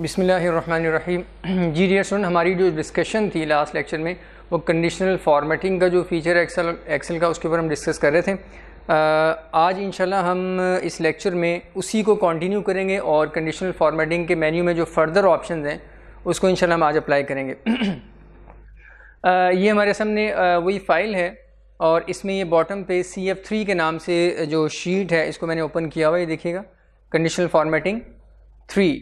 बिस्मिल्लाहिर्रहमानिर्रहीम। जी dear student, हमारी जो डिस्कशन थी लास्ट लेक्चर में वो कंडीशनल फॉर्मेटिंग का जो फीचर है एक्सेल का, उसके ऊपर हम डिस्कस कर रहे थे। आज इंशाल्लाह हम इस लेक्चर में उसी को कंटिन्यू करेंगे और कंडीशनल फॉर्मेटिंग के मेन्यू में जो फर्दर ऑप्शंस हैं उसको इंशाल्लाह हम आज अप्लाई करेंगे। ये हमारे सामने वही फ़ाइल है और इसमें ये बॉटम पे CF3 के नाम से जो शीट है इसको मैंने ओपन किया हुआ है। ये देखिएगा, कंडीशनल फॉर्मेटिंग 3।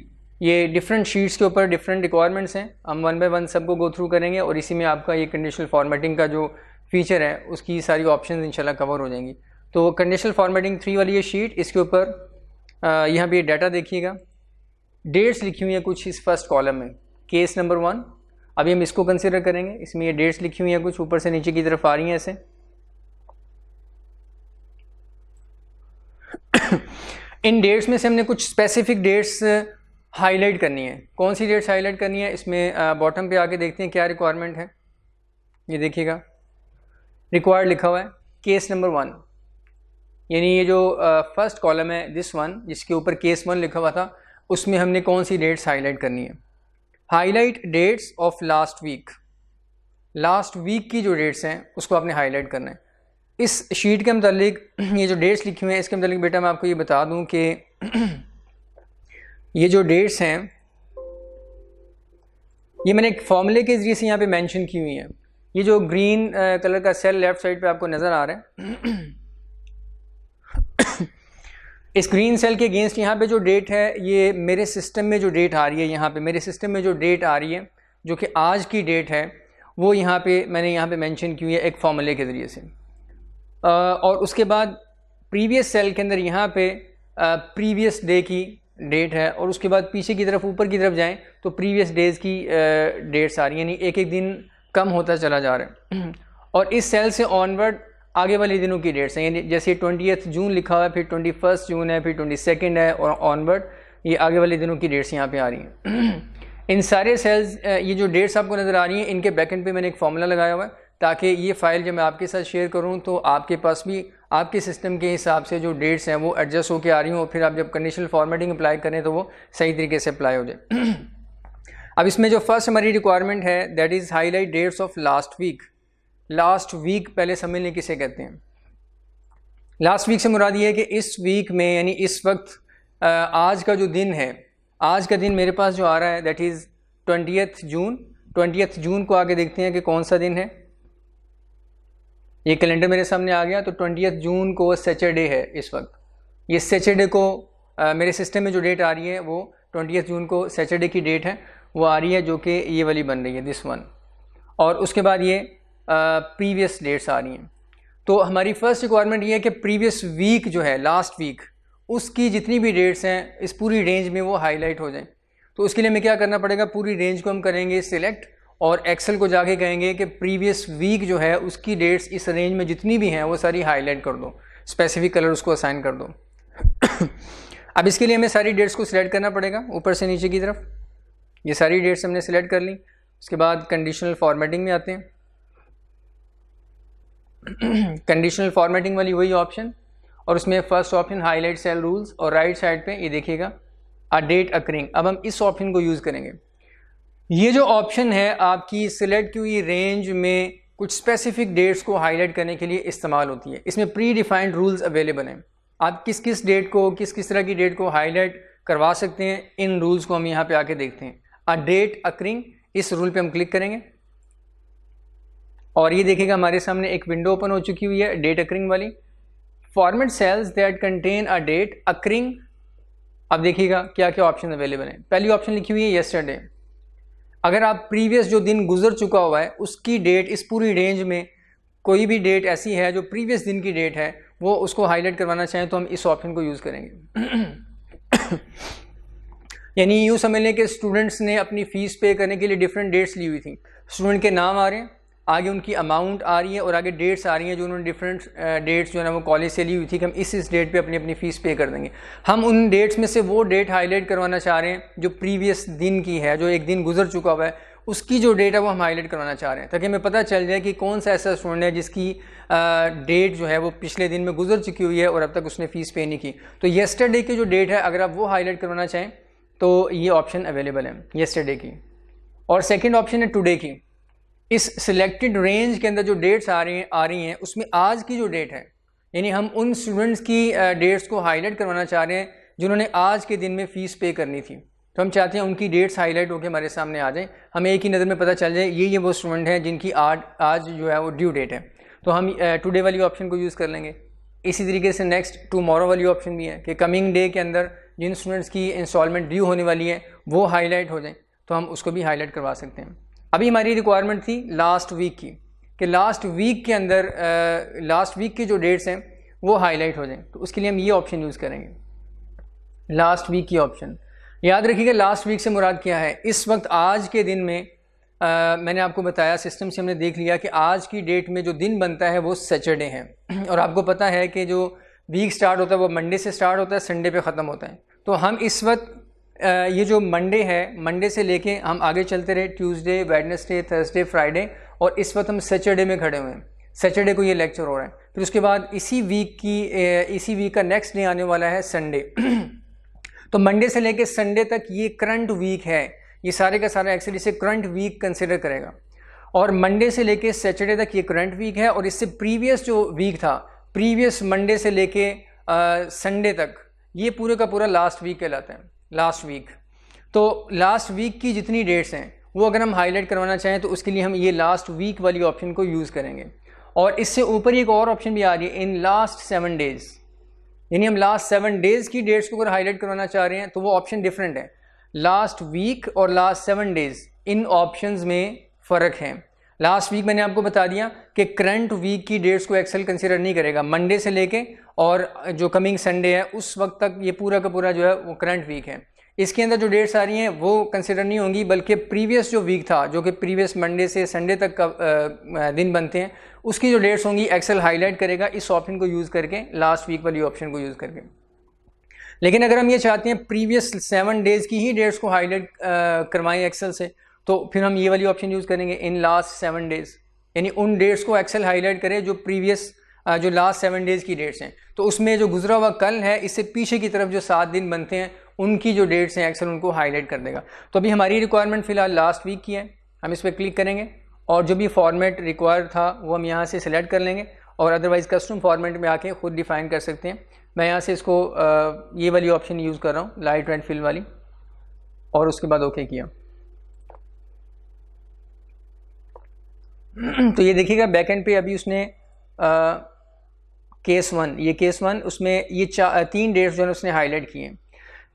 ये डिफरेंट शीट्स के ऊपर डिफरेंट रिक्वायरमेंट्स हैं, हम वन बाय वन सबको गो थ्रू करेंगे और इसी में आपका ये कंडीशनल फॉर्मेटिंग का जो फीचर है उसकी सारी ऑप्शंस इंशाल्लाह कवर हो जाएंगी। तो कंडीशनल फॉर्मेटिंग 3 वाली ये शीट, इसके ऊपर यहाँ पे डाटा देखिएगा, डेट्स लिखी हुई है कुछ इस फर्स्ट कॉलम में, केस नंबर 1। अभी हम इसको कंसिडर करेंगे। इसमें ये डेट्स लिखी हुई है कुछ ऊपर से नीचे की तरफ आ रही हैं ऐसे। इन डेट्स में से हमने कुछ स्पेसिफिक डेट्स हाईलाइट करनी है। कौन सी डेट्स हाईलाइट करनी है, इसमें बॉटम पे आके देखते हैं क्या रिक्वायरमेंट है। ये देखिएगा, रिक्वायर्ड लिखा हुआ है केस नंबर 1, यानी ये जो फर्स्ट कॉलम है दिस वन, जिसके ऊपर केस 1 लिखा हुआ था, उसमें हमने कौन सी डेट्स हाईलाइट करनी है। Highlight dates of last week, last week की जो डेट्स हैं उसको आपने हाईलाइट करना है। इस शीट के मतलब ये जो डेट्स लिखी हुई हैं इसके मतलब बेटा मैं आपको ये बता दूं कि ये जो डेट्स हैं ये मैंने एक फॉर्मूले के ज़रिए से यहाँ पे मेंशन की हुई हैं। ये जो ग्रीन कलर का सेल लेफ्ट साइड पे आपको नज़र आ रहा है, इस ग्रीन सेल के अगेंस्ट यहाँ पे जो डेट है, ये मेरे सिस्टम में जो डेट आ रही है, यहाँ पे मेरे सिस्टम में जो डेट आ रही है जो कि आज की डेट है, वो यहाँ पे मैंने यहाँ पे मेंशन की हुई है एक फॉर्मूले के ज़रिए से। और उसके बाद प्रीवियस सेल के अंदर यहाँ पे प्रीवियस डे की डेट है और उसके बाद पीछे की तरफ ऊपर की तरफ जाएं तो प्रीवियस डेज़ की डेट्स आ रही हैं, यानी एक एक दिन कम होता चला जा रहा है। और इस सेल से ऑनवर्ड आगे वाले दिनों की डेट्स हैं, यानी जैसे 20 जून लिखा हुआ है, फिर 21 जून है, फिर 22 है और ऑनवर्ड ये आगे वाले दिनों की डेट्स यहाँ पे आ रही हैं। इन सारे सेल्स, ये जो डेट्स आपको नज़र आ रही हैं, इनके बैकएंड पे मैंने एक फॉर्मूला लगाया हुआ है ताकि ये फ़ाइल जब मैं आपके साथ शेयर करूं तो आपके पास भी आपके सिस्टम के हिसाब से जो डेट्स हैं वो एडजस्ट होकर आ रही हों, फिर आप जब कंडीशनल फॉर्मेटिंग अप्लाई करें तो वो सही तरीके से अप्लाई हो जाए। अब इसमें जो फर्स्ट हमारी रिक्वायरमेंट है that is highlight dates of last week. Last week पहले समझने किसे कहते हैं। लास्ट वीक से मुराद ये है कि इस वीक में, यानी इस वक्त आज का जो दिन है, आज का दिन मेरे पास जो आ रहा है दैट इज़ 20 जून। 20 जून को आगे देखते हैं कि कौन सा दिन है। ये कैलेंडर मेरे सामने आ गया, तो 20 जून को सैटरडे है इस वक्त। ये सैटरडे को मेरे सिस्टम में जो डेट आ रही है वो 20 जून को सैटरडे की डेट है, वो आ रही है जो कि ये वाली बन रही है दिस वन। और उसके बाद ये प्रीवियस डेट्स आ रही हैं। तो हमारी फर्स्ट रिक्वायरमेंट ये है कि प्रीवियस वीक जो है, लास्ट वीक, उसकी जितनी भी डेट्स हैं इस पूरी रेंज में वो हाईलाइट हो जाएं। तो उसके लिए हमें क्या करना पड़ेगा, पूरी रेंज को हम करेंगे सिलेक्ट और एक्सेल को जाके कहेंगे कि प्रीवियस वीक जो है उसकी डेट्स इस रेंज में जितनी भी हैं वो सारी हाईलाइट कर दो, स्पेसिफिक कलर उसको असाइन कर दो। अब इसके लिए हमें सारी डेट्स को सिलेक्ट करना पड़ेगा ऊपर से नीचे की तरफ। ये सारी डेट्स हमने सिलेक्ट कर ली। उसके बाद कंडीशनल फॉर्मेटिंग में आते हैं। कंडीशनल फॉर्मेटिंग वाली वही ऑप्शन, और उसमें first option highlight cell rules, और राइट साइड पे ये देखिएगा अ डेट अकरिंग। अब हम इस ऑप्शन को यूज़ करेंगे। ये जो ऑप्शन है आपकी सिलेक्ट की हुई रेंज में कुछ स्पेसिफिक डेट्स को हाईलाइट करने के लिए इस्तेमाल होती है। इसमें प्री डिफाइंड रूल्स अवेलेबल हैं, आप किस किस डेट को, किस किस तरह की डेट को हाईलाइट करवा सकते हैं। इन रूल्स को हम यहाँ पे आके देखते हैं। अ डेट अकरिंग, इस रूल पे हम क्लिक करेंगे और ये देखिएगा हमारे सामने एक विंडो ओपन हो चुकी हुई है डेट अकरिंग वाली। Format cells that contain a date occurring. अब देखिएगा क्या क्या ऑप्शन अवेलेबल हैं। पहली ऑप्शन लिखी हुई है यस्टरडे। अगर आप प्रीवियस जो दिन गुजर चुका हुआ है उसकी डेट इस पूरी रेंज में कोई भी डेट ऐसी है जो प्रीवियस दिन की डेट है, वो उसको हाईलाइट करवाना चाहें तो हम इस ऑप्शन को यूज़ करेंगे। यानी यूँ समझ लें कि स्टूडेंट्स ने अपनी फ़ीस पे करने के लिए डिफरेंट डेट्स ली हुई थी। स्टूडेंट के नाम आ रहे हैं, आगे उनकी अमाउंट आ रही है और आगे डेट्स आ रही हैं जो उन्होंने डिफरेंट डेट्स जो है ना वो कॉलेज से ली हुई थी कि हम इस डेट पे अपनी फ़ीस पे कर देंगे। हम उन डेट्स में से वो डेट हाईलाइट करवाना चाह रहे हैं जो प्रीवियस दिन की है, जो एक दिन गुजर चुका हुआ है, उसकी जो डेट है वो हम हाईलाइट करवाना चाह रहे हैं ताकि हमें पता चल जाए कि कौन सा ऐसा स्टूडेंट है जिसकी डेट जो है वो पिछले दिन में गुजर चुकी हुई है और अब तक उसने फ़ीस पे नहीं की। तो येस्टरडे की जो डेट है अगर आप वो हाईलाइट करवाना चाहें तो ये ऑप्शन अवेलेबल है येस्टरडे की। और सेकंड ऑप्शन है टुडे की। इस सिलेक्टेड रेंज के अंदर जो डेट्स आ रही हैं उसमें आज की जो डेट है, यानी हम उन स्टूडेंट्स की डेट्स को हाईलाइट करवाना चाह रहे हैं जिन्होंने आज के दिन में फ़ीस पे करनी थी। तो हम चाहते हैं उनकी डेट्स हाईलाइट होकर हमारे सामने आ जाए, हमें एक ही नज़र में पता चल जाए ये वो स्टूडेंट हैं जिनकी आज जो है वो ड्यू डेट है। तो हम टुडे वाली ऑप्शन को यूज़ कर लेंगे। इसी तरीके से नेक्स्ट टुमारो वाली ऑप्शन भी है कि कमिंग डे के अंदर जिन स्टूडेंट्स की इंस्टॉलमेंट ड्यू होने वाली है वो हाईलाइट हो जाए, तो हम उसको भी हाईलाइट करवा सकते हैं। अभी हमारी रिक्वायरमेंट थी लास्ट वीक की कि लास्ट वीक के अंदर लास्ट वीक की जो डेट्स हैं वो हाईलाइट हो जाएं, तो उसके लिए हम ये ऑप्शन यूज़ करेंगे, लास्ट वीक की ऑप्शन। याद रखिएगा लास्ट वीक से मुराद क्या है। इस वक्त आज के दिन में मैंने आपको बताया, सिस्टम से हमने देख लिया कि आज की डेट में जो दिन बनता है वो सैटरडे है, और आपको पता है कि जो वीक स्टार्ट होता है वो मंडे से स्टार्ट होता है, संडे पे ख़त्म होता है। तो हम इस वक्त ये जो मंडे है, मंडे से लेके हम आगे चलते रहे ट्यूसडे, वेडनेसडे, थर्सडे, फ्राइडे, और इस वक्त हम सैटरडे में खड़े हुए हैं। सैटरडे को ये लेक्चर हो रहा है। फिर उसके बाद इसी वीक का नेक्स्ट डे आने वाला है संडे। तो मंडे से लेके संडे तक ये करंट वीक है, ये सारे का सारा एक्सेल इसे करंट वीक कंसिडर करेगा। और मंडे से लेके सैटरडे तक ये करंट वीक है, और इससे प्रीवियस जो वीक था, प्रीवियस मंडे से लेके संडे तक, ये पूरे का पूरा लास्ट वीक कहलाता है, लास्ट वीक। तो लास्ट वीक की जितनी डेट्स हैं वो अगर हम हाईलाइट करवाना चाहें तो उसके लिए हम ये लास्ट वीक वाली ऑप्शन को यूज़ करेंगे। और इससे ऊपर एक और ऑप्शन भी आ रही है, इन लास्ट 7 डेज़, यानी हम लास्ट 7 डेज़ की डेट्स को अगर हाईलाइट करवाना चाह रहे हैं तो वो ऑप्शन डिफरेंट है। लास्ट वीक और लास्ट 7 डेज़, इन ऑप्शंस में फ़र्क है। लास्ट वीक मैंने आपको बता दिया कि करंट वीक की डेट्स को एक्सेल कंसिडर नहीं करेगा, मंडे से लेके और जो कमिंग संडे है उस वक्त तक ये पूरा का पूरा जो है वो करंट वीक है। इसके अंदर जो डेट्स आ रही हैं वो कंसिडर नहीं होंगी, बल्कि प्रीवियस जो वीक था, जो कि प्रीवियस मंडे से संडे तक का दिन बनते हैं, उसकी जो डेट्स होंगी एक्सेल हाईलाइट करेगा इस ऑप्शन को यूज़ करके, लास्ट वीक वाली ऑप्शन को यूज़ करके। लेकिन अगर हम ये चाहते हैं प्रीवियस 7 डेज़ की ही डेट्स को हाईलाइट करवाएं एक्सेल से, तो फिर हम ये वाली ऑप्शन यूज़ करेंगे, इन लास्ट 7 डेज़, यानी उन डेट्स को एक्सेल हाईलाइट करे जो प्रीवियस जो लास्ट 7 डेज़ की डेट्स हैं। तो उसमें जो गुजरा हुआ कल है, इससे पीछे की तरफ जो 7 दिन बनते हैं उनकी जो डेट्स हैं एक्सेल उनको हाईलाइट कर देगा। तो अभी हमारी रिक्वायरमेंट फ़िलहाल लास्ट वीक की है, हम इस पर क्लिक करेंगे और जो भी फॉर्मेट रिक्वायर था वो हम यहाँ से सिलेक्ट कर लेंगे, और अदरवाइज़ कस्टम फॉर्मेट में आके ख़ुद डिफ़ाइन कर सकते हैं। मैं यहाँ से इसको ये वाली ऑप्शन यूज़ कर रहा हूँ, लाइट रेड फिल वाली, और उसके बाद ओके किया। तो ये देखिएगा बैक एंड पे अभी उसने केस 1, ये केस 1, उसमें ये 3 डेट्स जो है उसने हाईलाइट किए हैं,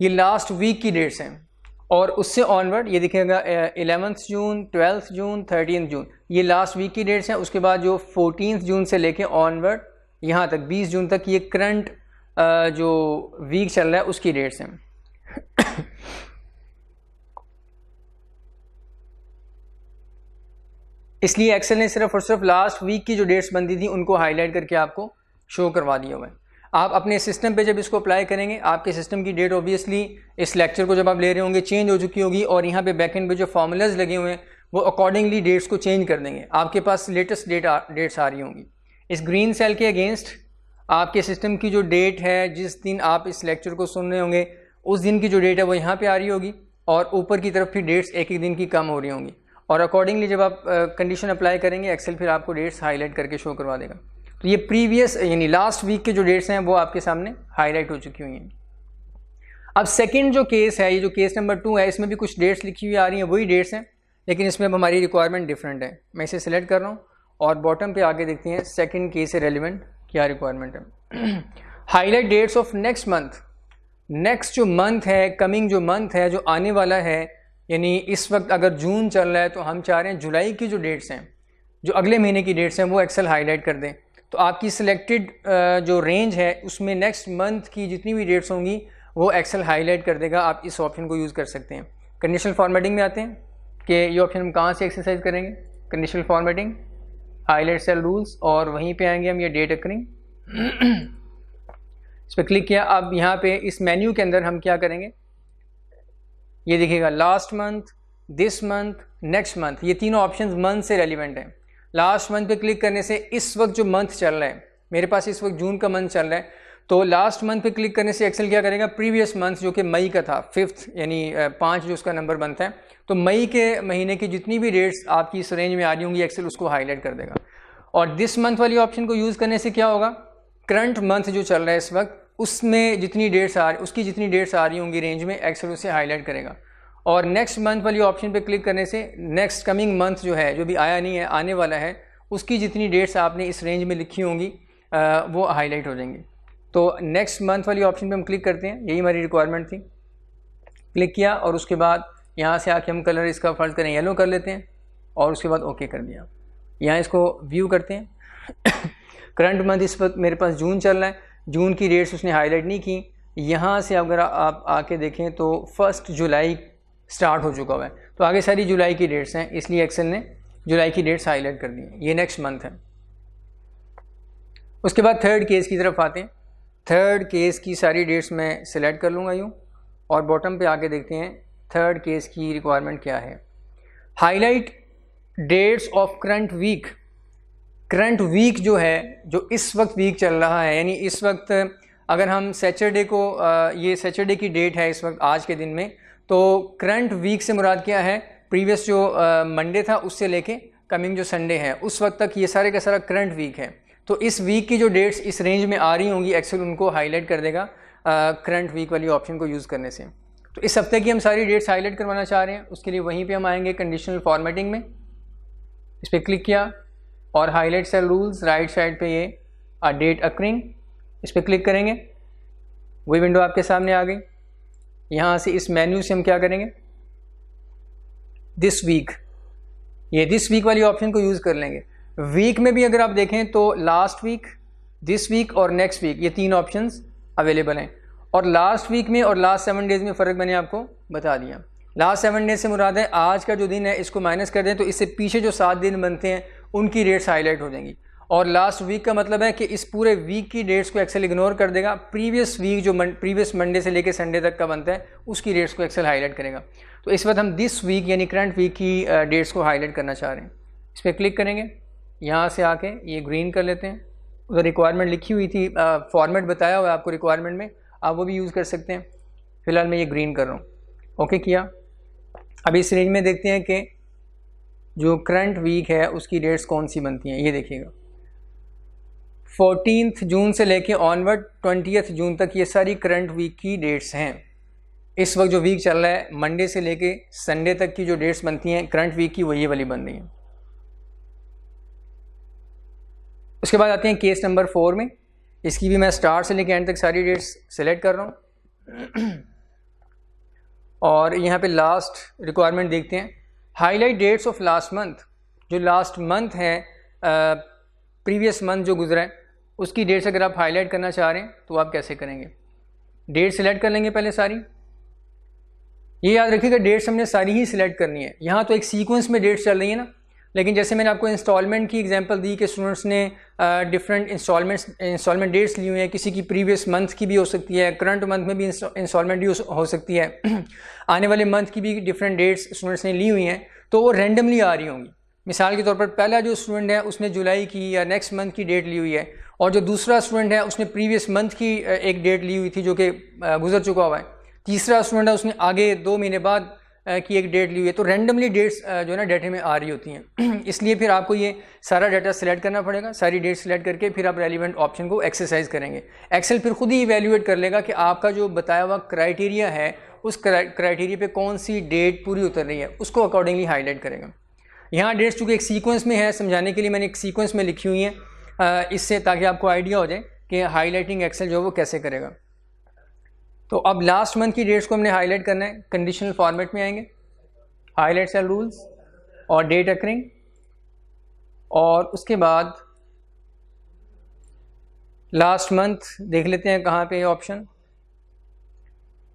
ये लास्ट वीक की डेट्स हैं। और उससे ऑनवर्ड ये देखिएगा 11 जून, 12 जून, 13 जून, ये लास्ट वीक की डेट्स हैं। उसके बाद जो 14 जून से लेके ऑनवर्ड यहाँ तक 20 जून तक ये करंट जो वीक चल रहा है उसकी डेट्स हैं। इसलिए एक्सेल ने सिर्फ और सिर्फ लास्ट वीक की जो डेट्स बनती थी उनको हाईलाइट करके आपको शो करवा दिया हुआ है। आप अपने सिस्टम पे जब इसको अप्लाई करेंगे, आपके सिस्टम की डेट ऑब्वियसली इस लेक्चर को जब आप ले रहे होंगे चेंज हो चुकी होगी, और यहाँ पे बैकएंड पे जो फार्मूलाज लगे हुए हैं वो अकॉर्डिंगली डेट्स को चेंज कर देंगे। आपके पास लेटेस्ट डेट्स आ रही होंगी। इस ग्रीन सेल के अगेंस्ट आपके सिस्टम की जो डेट है, जिस दिन आप इस लेक्चर को सुन रहे होंगे उस दिन की जो डेट है वो यहाँ पर आ रही होगी, और ऊपर की तरफ फिर डेट्स एक एक दिन की कम हो रही होंगी, और अकॉर्डिंगली जब आप कंडीशन अप्लाई करेंगे एक्सेल फिर आपको डेट्स हाईलाइट करके शो करवा देगा। तो ये प्रीवियस यानी लास्ट वीक के जो डेट्स हैं वो आपके सामने हाईलाइट हो चुकी हुई हैं। अब सेकंड जो केस है, ये जो केस नंबर 2 है, इसमें भी कुछ डेट्स लिखी हुई आ रही हैं, वही डेट्स हैं, लेकिन इसमें अब हमारी रिक्वायरमेंट डिफरेंट है। मैं इसे सिलेक्ट कर रहा हूँ और बॉटम पे आके देखते हैं सेकंड केस से रेलिवेंट क्या रिक्वायरमेंट है। Highlight dates of next month, next जो मंथ है, कमिंग जो मंथ है, जो आने वाला है, यानी इस वक्त अगर जून चल रहा है तो हम चाह रहे हैं जुलाई की जो डेट्स हैं, जो अगले महीने की डेट्स हैं, वो एक्सेल हाईलाइट कर दें। तो आपकी सिलेक्टेड जो रेंज है उसमें नेक्स्ट मंथ की जितनी भी डेट्स होंगी वो एक्सेल हाईलाइट कर देगा। आप इस ऑप्शन को यूज़ कर सकते हैं। कंडीशनल फॉर्मेटिंग में आते हैं कि ये ऑप्शन हम कहाँ से एक्सरसाइज करेंगे, conditional formatting, highlight cell rules, और वहीं पे आएंगे हम ये डेट अकरिंग, इस पर क्लिक किया। अब यहाँ पे इस मेन्यू के अंदर हम क्या करेंगे, ये देखिएगा last month, this month, next month, ये तीनों ऑप्शंस मंथ से रेलिवेंट हैं। लास्ट मंथ पे क्लिक करने से इस वक्त जो मंथ चल रहा है, मेरे पास इस वक्त जून का मंथ चल रहा है, तो लास्ट मंथ पे क्लिक करने से एक्सेल क्या करेगा, प्रीवियस मंथ जो कि मई का था, 5th यानी 5 जो उसका नंबर बनता है, तो मई के महीने की जितनी भी डेट्स आपकी इस रेंज में आ रही होंगी एक्सेल उसको हाईलाइट कर देगा। और दिस मंथ वाली ऑप्शन को यूज़ करने से क्या होगा, करंट मंथ जो चल रहा है इस वक्त उसमें जितनी डेट्स उसकी जितनी डेट्स आ रही होंगी रेंज में एक्सेल उसे हाईलाइट करेगा। और नेक्स्ट मंथ वाली ऑप्शन पे क्लिक करने से नेक्स्ट कमिंग मंथ जो है, जो भी आया नहीं है आने वाला है, उसकी जितनी डेट्स आपने इस रेंज में लिखी होंगी वो हाईलाइट हो जाएंगी। तो नेक्स्ट मंथ वाली ऑप्शन पे हम क्लिक करते हैं, यही हमारी रिक्वायरमेंट थी। क्लिक किया और उसके बाद यहाँ से आके हम कलर इसका फ़र्ज़ करें येलो कर लेते हैं और उसके बाद ओके कर दिया। यहाँ इसको व्यू करते हैं। करंट मंथ इस वक्त मेरे पास जून चल रहा है, जून की डेट्स उसने हाईलाइट नहीं की। यहाँ से अगर आप आके देखें तो 1 जुलाई स्टार्ट हो चुका हुआ है, तो आगे सारी जुलाई की डेट्स हैं, इसलिए एक्सेल ने जुलाई की डेट्स हाईलाइट कर दी हैं। ये नेक्स्ट मंथ है। उसके बाद थर्ड केस की तरफ आते हैं। थर्ड केस की सारी डेट्स मैं सिलेक्ट कर लूँगा यूँ, और बॉटम पे आके देखते हैं थर्ड केस की रिक्वायरमेंट क्या है। Highlight dates of current week. Current week जो है, जो इस वक्त वीक चल रहा है, यानी इस वक्त अगर हम सैटरडे को, ये सैटरडे की डेट है इस वक्त आज के दिन में, तो करंट वीक से मुराद क्या है, प्रीवियस जो मंडे था उससे लेके कमिंग जो संडे है उस वक्त तक ये सारे का सारा करंट वीक है। तो इस वीक की जो डेट्स इस रेंज में आ रही होंगी एक्सेल उनको हाईलाइट कर देगा करंट वीक वाली ऑप्शन को यूज़ करने से। तो इस हफ्ते की हम सारी डेट्स हाईलाइट करवाना चाह रहे हैं, उसके लिए वहीं पे हम आएंगे कंडीशनल फॉर्मेटिंग में, इस पर क्लिक किया और highlight cell rules, right side पे ये डेट अकरिंग, इस पर क्लिक करेंगे, वही विंडो आपके सामने आ गई। यहाँ से इस मेन्यू से हम क्या करेंगे, दिस वीक, ये दिस वीक वाली ऑप्शन को यूज़ कर लेंगे। वीक में भी अगर आप देखें तो लास्ट वीक, दिस वीक और नेक्स्ट वीक, ये 3 ऑप्शंस अवेलेबल हैं। और लास्ट वीक में और लास्ट 7 डेज़ में फ़र्क मैंने आपको बता दिया। लास्ट 7 डेज से मुराद है आज का जो दिन है इसको माइनस कर दें तो इससे पीछे जो 7 दिन बनते हैं उनकी डेट्स हाईलाइट हो जाएंगी। और लास्ट वीक का मतलब है कि इस पूरे वीक की डेट्स को एक्सेल इग्नोर कर देगा, प्रीवियस वीक जो प्रीवियस मंडे से लेकर संडे तक का बनता है उसकी डेट्स को एक्सेल हाईलाइट करेगा। तो इस वक्त हम दिस वीक यानी करंट वीक की डेट्स को हाईलाइट करना चाह रहे हैं। इस पर क्लिक करेंगे, यहाँ से आके ये ग्रीन कर लेते हैं। उधर रिक्वायरमेंट लिखी हुई थी, फॉर्मेट बताया हुआ है आपको रिक्वायरमेंट में, आप वो भी यूज़ कर सकते हैं। फ़िलहाल मैं ये ग्रीन कर रहा हूँ, ओके किया। अभी इस रेंज में देखते हैं कि जो करंट वीक है उसकी डेट्स कौन सी बनती हैं। ये देखिएगा 14 जून से लेके ऑनवर्ड 20 जून तक ये सारी करंट वीक की डेट्स हैं। इस वक्त जो वीक चल रहा है मंडे से लेके संडे तक की जो डेट्स बनती हैं करंट वीक की वो ये वाली बन रही हैं। उसके बाद आते हैं केस नंबर 4 में। इसकी भी मैं स्टार्ट से लेके एंड तक सारी डेट्स सेलेक्ट कर रहा हूँ और यहाँ पे लास्ट रिक्वायरमेंट देखते हैं। Highlight dates of last month, जो लास्ट मंथ है प्रीवियस मंथ जो गुजरा है उसकी डेट्स अगर आप हाईलाइट करना चाह रहे हैं तो आप कैसे करेंगे। डेट सेलेक्ट कर लेंगे पहले सारी, ये याद रखिएगा डेट्स हमने सारी ही सिलेक्ट करनी है। यहाँ तो एक सीक्वेंस में डेट्स चल रही है ना, लेकिन जैसे मैंने आपको इंस्टॉलमेंट की एग्जांपल दी कि स्टूडेंट्स ने डिफरेंट इंस्टॉलमेंट डेट्स ली हुई हैं, किसी की प्रीवियस मंथ की भी हो सकती है, करंट मंथ में भी इंस्टॉलमेंट हो सकती है, आने वाले मंथ की भी डिफरेंट डेट्स स्टूडेंट्स ने ली हुई हैं, तो वो रैंडमली आ रही होंगी। मिसाल के तौर पर पहला जो स्टूडेंट है उसने जुलाई की या नेक्स्ट मंथ की डेट ली हुई है, और जो दूसरा स्टूडेंट है उसने प्रीवियस मंथ की एक डेट ली हुई थी जो कि गुजर चुका हुआ है, तीसरा स्टूडेंट है उसने आगे 2 महीने बाद की एक डेट ली हुई है। तो रैंडमली डेट्स जो है ना डाटे में आ रही होती हैं इसलिए फिर आपको ये सारा डाटा सेलेक्ट करना पड़ेगा। सारी डेट सेलेक्ट करके फिर आप रेलिवेंट ऑप्शन को एक्सरसाइज करेंगे। एक्सेल फिर खुद ही इवेल्युएट कर लेगा कि आपका जो बताया हुआ क्राइटेरिया है उस क्राइटेरिया पे कौन सी डेट पूरी उतर रही है, उसको अकॉर्डिंगली हाईलाइट करेगा। यहाँ डेट्स चूँकि एक सीक्वेंस में है, समझाने के लिए मैंने एक सीक्वेंस में लिखी हुई है इससे, ताकि आपको आइडिया हो जाए कि हाईलाइटिंग एक्सेल जो है वो कैसे करेगा। तो अब लास्ट मंथ की डेट्स को हमने हाईलाइट करना है। कंडीशनल फॉर्मेट में आएंगे, हाईलाइट सेल रूल्स और डेट अकरिंग, और उसके बाद लास्ट मंथ देख लेते हैं कहाँ पे ये ऑप्शन।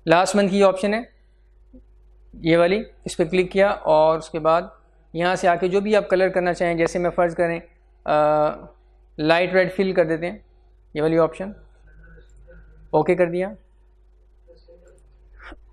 लास्ट मंथ की ऑप्शन है ये वाली, इस पर क्लिक किया और उसके बाद यहाँ से आके जो भी आप कलर करना चाहें, जैसे मैं फ़र्ज़ करें लाइट रेड फिल कर देते हैं, ये वाली ऑप्शन ओके कर दिया।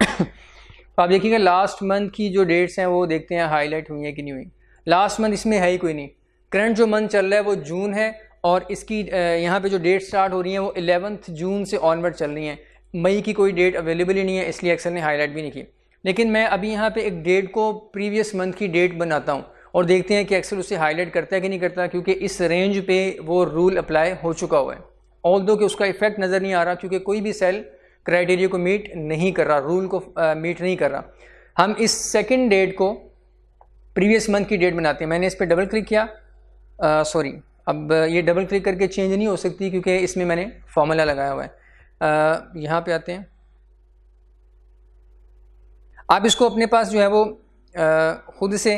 तो आप देखिएगा लास्ट मंथ की जो डेट्स हैं वो देखते हैं हाईलाइट हुई है कि नहीं हुई। लास्ट मंथ इसमें है ही कोई नहीं, करंट जो मंथ चल रहा है वो जून है और इसकी यहाँ पे जो डेट स्टार्ट हो रही है वो 11 जून से ऑनवर्ड चल रही हैं। मई की कोई डेट अवेलेबल ही नहीं है, इसलिए एक्सेल ने हाईलाइट भी नहीं की। लेकिन मैं अभी यहाँ पे एक डेट को प्रीवियस मंथ की डेट बनाता हूँ और देखते हैं कि एक्सेल उसे हाईलाइट करता है कि नहीं करता, क्योंकि इस रेंज पे वो रूल अप्लाई हो चुका हुआ है। ऑल्दो कि उसका इफेक्ट नज़र नहीं आ रहा, क्योंकि कोई भी सेल क्राइटेरिया को मीट नहीं कर रहा, रूल को मीट नहीं कर रहा। हम इस सेकंड डेट को प्रीवियस मंथ की डेट बनाते हैं। मैंने इस पर डबल क्लिक किया, सॉरी अब ये डबल क्लिक करके चेंज नहीं हो सकती क्योंकि इसमें मैंने फॉर्मूला लगाया हुआ है। यहाँ पे आते हैं, आप इसको अपने पास जो है वो खुद से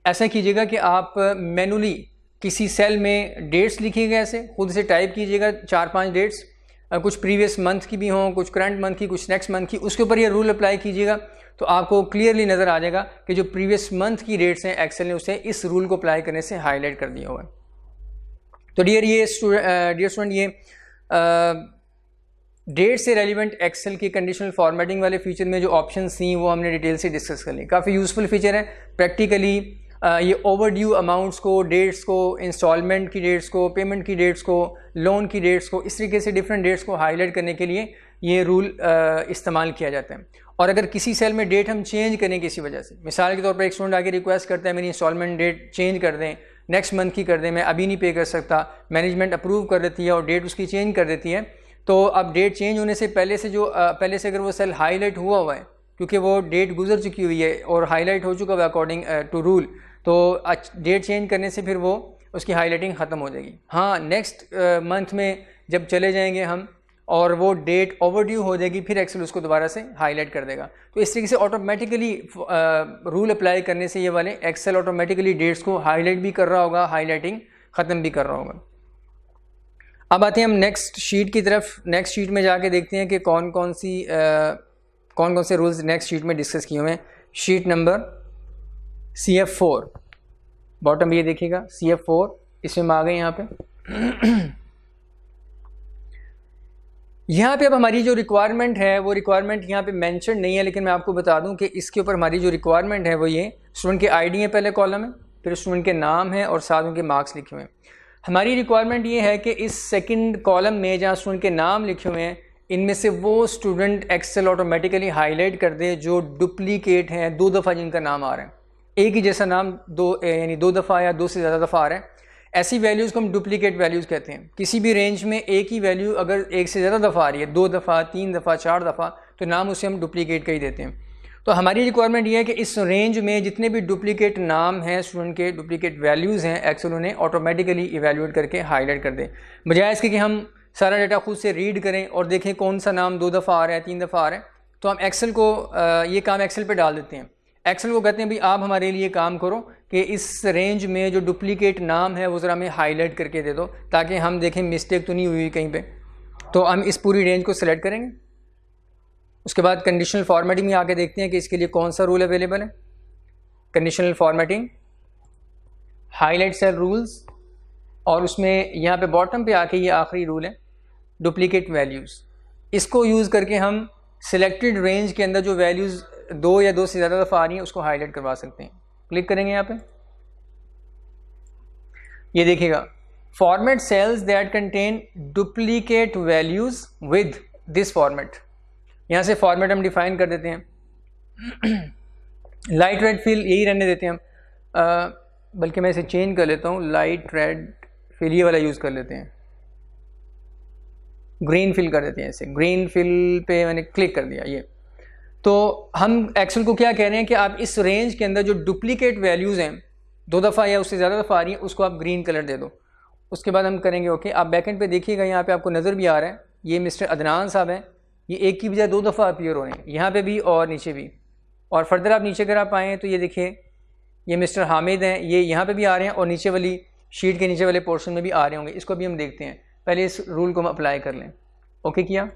ऐसा कीजिएगा कि आप मैनुअली किसी सेल में डेट्स लिखिएगा, ऐसे खुद से टाइप कीजिएगा 4-5 डेट्स, कुछ प्रीवियस मंथ की भी हों, कुछ करंट मंथ की, कुछ नेक्स्ट मंथ की, उसके ऊपर ये रूल अप्लाई कीजिएगा तो आपको क्लियरली नज़र आ जाएगा कि जो प्रीवियस मंथ की डेट्स हैं एक्सेल ने उसे इस रूल को अप्लाई करने से हाईलाइट कर दिया हुआ है। तो डियर स्टूडेंट, ये डेट से रेलिवेंट एक्सेल की कंडीशनल फॉर्मेटिंग वाले फीचर में जो ऑप्शंस थी वो हमने डिटेल से डिस्कस कर ली। काफ़ी यूज़फुल फीचर है। प्रैक्टिकली ये ओवरड्यू अमाउंट्स को, डेट्स को, इंस्टॉलमेंट की डेट्स को, पेमेंट की डेट्स को, लोन की डेट्स को, इस तरीके से डिफरेंट डेट्स को हाईलाइट करने के लिए ये रूल इस्तेमाल किया जाता है। और अगर किसी सेल में डेट हम चेंज करें किसी वजह से, मिसाल के तौर पर एक स्टूडेंट आके रिक्वेस्ट करता है मेरी इंस्टॉलमेंट डेट चेंज कर दें, नेक्स्ट मंथ की कर दें, मैं अभी नहीं पे कर सकता, मैनेजमेंट अप्रूव कर देती है और डेट उसकी चेंज कर देती है, तो अब डेट चेंज होने से पहले से अगर वो सेल हाईलाइट हुआ है, क्योंकि वो डेट गुजर चुकी हुई है और हाईलाइट हो चुका हुआ अकॉर्डिंग टू रूल, तो डेट चेंज करने से फिर वो उसकी हाईलाइटिंग ख़त्म हो जाएगी। हाँ, नेक्स्ट मंथ में जब चले जाएंगे हम और वो डेट ओवरड्यू हो जाएगी, फिर एक्सेल उसको दोबारा से हाईलाइट कर देगा। तो इस तरीके से ऑटोमेटिकली रूल अप्लाई करने से ये वाले एक्सेल ऑटोमेटिकली डेट्स को हाईलाइट भी कर रहा होगा, हाईलाइटिंग ख़त्म भी कर रहा होगा। अब आते हैं हम नेक्स्ट शीट की तरफ। नेक्स्ट शीट में जाके देखते हैं कि कौन कौन से रूल्स नेक्स्ट शीट में डिस्कस किए हुए हैं। शीट नंबर CF4, बॉटम ये देखिएगा CF4, इसमें हम आ गए यहाँ पे। यहाँ पे अब हमारी जो रिक्वायरमेंट है वो रिक्वायरमेंट यहाँ पे मेंशन नहीं है, लेकिन मैं आपको बता दूं कि इसके ऊपर हमारी जो रिक्वायरमेंट है वो ये स्टूडेंट के आईडी है पहले कॉलम में, फिर स्टूडेंट के नाम है और साथ उनके मार्क्स लिखे हुए हैं। हमारी रिक्वायरमेंट ये है कि इस सेकंड कॉलम में जहाँ स्टूडेंट के नाम लिखे हुए हैं, इनमें से वो स्टूडेंट एक्सेल ऑटोमेटिकली हाईलाइट कर दे जो डुप्लीकेट हैं, 2 दफ़ा जिनका नाम आ रहा है, एक ही जैसा नाम यानी 2 दफ़ा या 2 से ज़्यादा दफ़ा आ रहा है, ऐसी वैल्यूज़ को हम डुप्लीकेट वैल्यूज़ कहते हैं। किसी भी रेंज में एक ही वैल्यू अगर एक से ज़्यादा दफ़ा आ रही है, 2 दफ़ा, 3 दफ़ा, 4 दफ़ा, तो नाम उसे हम डुप्लीकेट का ही देते हैं। तो हमारी रिक्वायरमेंट ये है कि इस रेंज में जितने भी डुप्लीकेट नाम हैं स्टूडेंट के, डुप्लीकेट वैल्यूज़ हैं, एक्सेल उन्हें ऑटोमेटिकली इवेल्यूएट करके हाईलाइट कर दें, बजाय इसके कि हम सारा डाटा खुद से रीड करें और देखें कौन सा नाम 2 दफ़ा आ रहा है, 3 दफ़ा आ रहा है। तो हम एक्सेल को ये काम एक्सेल पे डाल देते हैं। एक्सेल को कहते हैं भाई आप हमारे लिए काम करो कि इस रेंज में जो डुप्लीकेट नाम है वो ज़रा हमें हाईलाइट करके दे दो, ताकि हम देखें मिस्टेक तो नहीं हुई कहीं पे। तो हम इस पूरी रेंज को सिलेक्ट करेंगे। उसके बाद कंडीशनल फॉर्मेटिंग में आके देखते हैं कि इसके लिए कौन सा रूल अवेलेबल है। Conditional formatting, highlight cell rules, और उसमें यहाँ पे बॉटम पे आके ये आखिरी रूल है डुप्लीकेट वैल्यूज़। इसको यूज़ करके हम सिलेक्टेड रेंज के अंदर जो वैल्यूज़ 2 या 2 से ज़्यादा दफ़ा आ रही हैं उसको हाईलाइट करवा सकते हैं। क्लिक करेंगे यहाँ पे, ये देखिएगा format cells that contain duplicate values with this format. यहाँ से फॉर्मेट हम डिफाइन कर देते हैं, लाइट रेड फिल यही रहने देते हैं हम, बल्कि मैं इसे चेंज कर लेता हूँ, लाइट रेड फिल ये वाला यूज़ कर लेते हैं, ग्रीन फिल कर देते हैं। ऐसे ग्रीन फिल पे मैंने क्लिक कर दिया ये। तो हम एक्सेल को क्या कह रहे हैं कि आप इस रेंज के अंदर जो डुप्लीकेट वैल्यूज़ हैं 2 दफ़ा या उससे ज़्यादा दफ़ा आ रही हैं उसको आप ग्रीन कलर दे दो। उसके बाद हम करेंगे ओके। आप बैकेंड पे देखिएगा, यहाँ पे आपको नज़र भी आ रहा है ये मिस्टर अदनान साहब हैं, ये एक की बजाय 2 दफ़ा अपीयर हो रहे हैं, यहाँ पे भी और नीचे भी। और फर्दर आप नीचे अगर आप आएँ तो ये देखिए ये मिस्टर हामिद हैं, ये यहाँ पे भी आ रहे हैं और नीचे वाली शीट के नीचे वाले पोर्शन में भी आ रहे होंगे। इसको भी हम देखते हैं, पहले इस रूल को हम अप्लाई कर लें। ओके किया,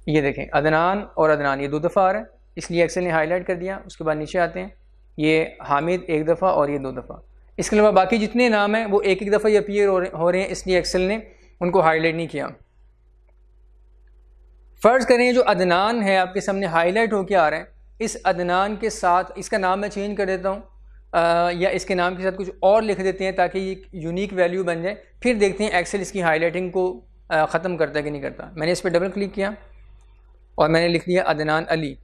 ये देखें अदनान और अदनान ये 2 दफ़ा आ रहा है, इसलिए एक्सेल ने हाईलाइट कर दिया। उसके बाद नीचे आते हैं, ये हामिद 1 दफ़ा और ये 2 दफ़ा। इसके अलावा बाकी जितने नाम हैं वो एक एक दफ़ा ही अपीयर हो रहे हैं, इसलिए एक्सेल ने उनको हाईलाइट नहीं किया। फ़र्ज़ करें जो अदनान है आपके सामने हाईलाइट होकर आ रहा है, इस अदनान के साथ इसका नाम मैं चेंज कर देता हूँ, या इसके नाम के साथ कुछ और लिख देते हैं ताकि ये यूनिक वैल्यू बन जाए। फिर देखते हैं एक्सेल इसकी हाईलाइटिंग को ख़त्म करता है कि नहीं करता। मैंने इस पर डबल क्लिक किया और मैंने लिख दिया अदनान अली।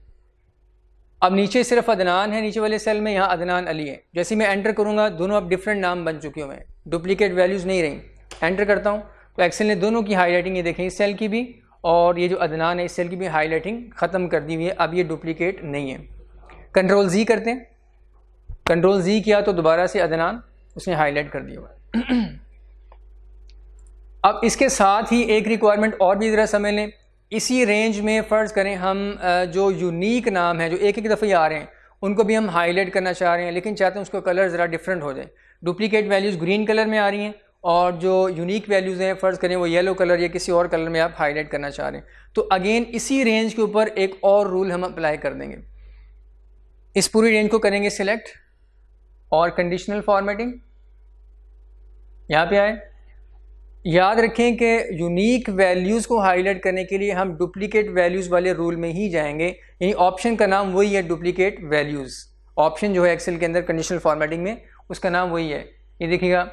अब नीचे सिर्फ अदनान है, नीचे वाले सेल में, यहाँ अदनान अली है। जैसे मैं एंटर करूँगा दोनों अब डिफरेंट नाम बन चुके हुए हैं, डुप्लीकेट वैल्यूज़ नहीं रही। एंटर करता हूँ तो एक्सेल ने दोनों की हाईलाइटिंग, ये देखें इस सेल की भी और ये जो अदनान है इस सेल की भी हाईलाइटिंग ख़त्म कर दी हुई है। अब ये डुप्लीकेट नहीं है। कंट्रोल जी करते हैं, कंट्रोल जी किया तो दोबारा से अदनान उसने हाईलाइट कर दिया हुआ। अब इसके साथ ही एक रिक्वायरमेंट और भी ज़रा समझ लें। इसी रेंज में फ़र्ज़ करें हम जो यूनिक नाम है जो एक एक दफ़े आ रहे हैं उनको भी हम हाईलाइट करना चाह रहे हैं, लेकिन चाहते हैं उसका कलर ज़रा डिफरेंट हो जाए। डुप्लीकेट वैल्यूज़ ग्रीन कलर में आ रही हैं और जो यूनिक वैल्यूज़ हैं फ़र्ज़ करें वो येलो कलर या किसी और कलर में आप हाईलाइट करना चाह रहे हैं। तो अगेन इसी रेंज के ऊपर एक और रूल हम अप्लाई कर देंगे। इस पूरी रेंज को करेंगे सिलेक्ट और कंडीशनल फॉर्मेटिंग यहाँ पे आए। याद रखें कि यूनिक वैल्यूज़ को हाईलाइट करने के लिए हम डुप्लीकेट वैल्यूज़ वाले रूल में ही जाएंगे, यानी ऑप्शन का नाम वही है डुप्लीकेट वैल्यूज़। ऑप्शन जो है एक्सेल के अंदर कंडीशनल फॉर्मेटिंग में उसका नाम वही है। ये देखिएगा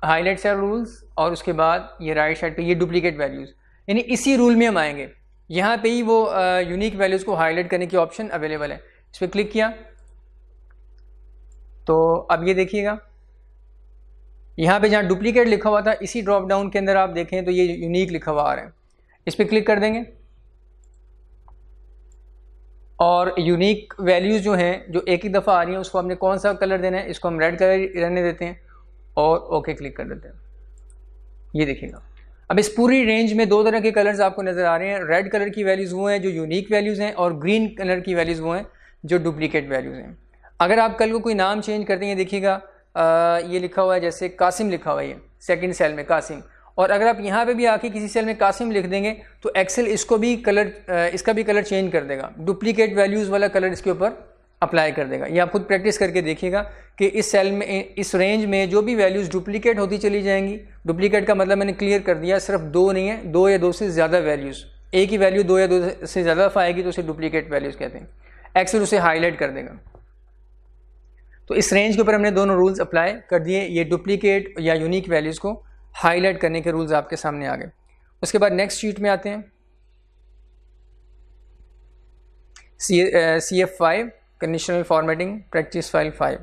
हाईलाइट सेल रूल्स और उसके बाद ये राइट साइड पे ये डुप्लीकेट वैल्यूज़, यानी इसी रूल में हम आएंगे। यहाँ पे ही वो यूनिक वैल्यूज़ को हाईलाइट करने की ऑप्शन अवेलेबल है। इस पर क्लिक किया तो अब ये देखिएगा यहाँ पे जहाँ डुप्लीकेट लिखा हुआ था इसी ड्रॉप डाउन के अंदर आप देखें तो ये यूनिक लिखा हुआ आ रहा है। इस पर क्लिक कर देंगे और यूनिक वैल्यूज़ जो हैं जो एक ही दफ़ा आ रही हैं उसको हमने कौन सा कलर देना है, इसको हम रेड कलर रहने देते हैं और ओके क्लिक कर देते हैं। ये देखिएगा अब इस पूरी रेंज में दो तरह के कलर्स आपको नज़र आ रहे हैं। रेड कलर की वैल्यूज़ वो हैं जो यूनिक वैल्यूज़ हैं और ग्रीन कलर की वैल्यूज़ वो हैं जो डुप्लीकेट वैल्यूज़ हैं। अगर आप कल को कोई नाम चेंज करते हैं, देखिएगा ये लिखा हुआ है जैसे कासिम लिखा हुआ है सेकंड सेल में कासिम, और अगर आप यहाँ पे भी आके किसी सेल में कासिम लिख देंगे तो एक्सेल इसको भी कलर इसका भी कलर चेंज कर देगा, डुप्लीकेट वैल्यूज़ वाला कलर इसके ऊपर अप्लाई कर देगा। ये आप खुद प्रैक्टिस करके देखिएगा कि इस सेल में इस रेंज में जो भी वैल्यूज़ डुप्लीकेट होती चली जाएंगी। डुप्लीकेट का मतलब मैंने क्लियर कर दिया, सिर्फ दो नहीं है, दो या दो से ज़्यादा वैल्यूज़, एक ही वैल्यू दो या दो से ज़्यादा दफ़ा आएगी तो उसे डुप्लीकेट वैल्यूज़ कहते हैं। एक्सेल उसे हाईलाइट कर देगा। तो इस रेंज के ऊपर हमने दोनों रूल्स अप्लाई कर दिए। ये डुप्लीकेट या यूनिक वैल्यूज़ को हाईलाइट करने के रूल्स आपके सामने आ गए। उसके बाद नेक्स्ट शीट में आते हैं, CF5 conditional formatting practice file 5।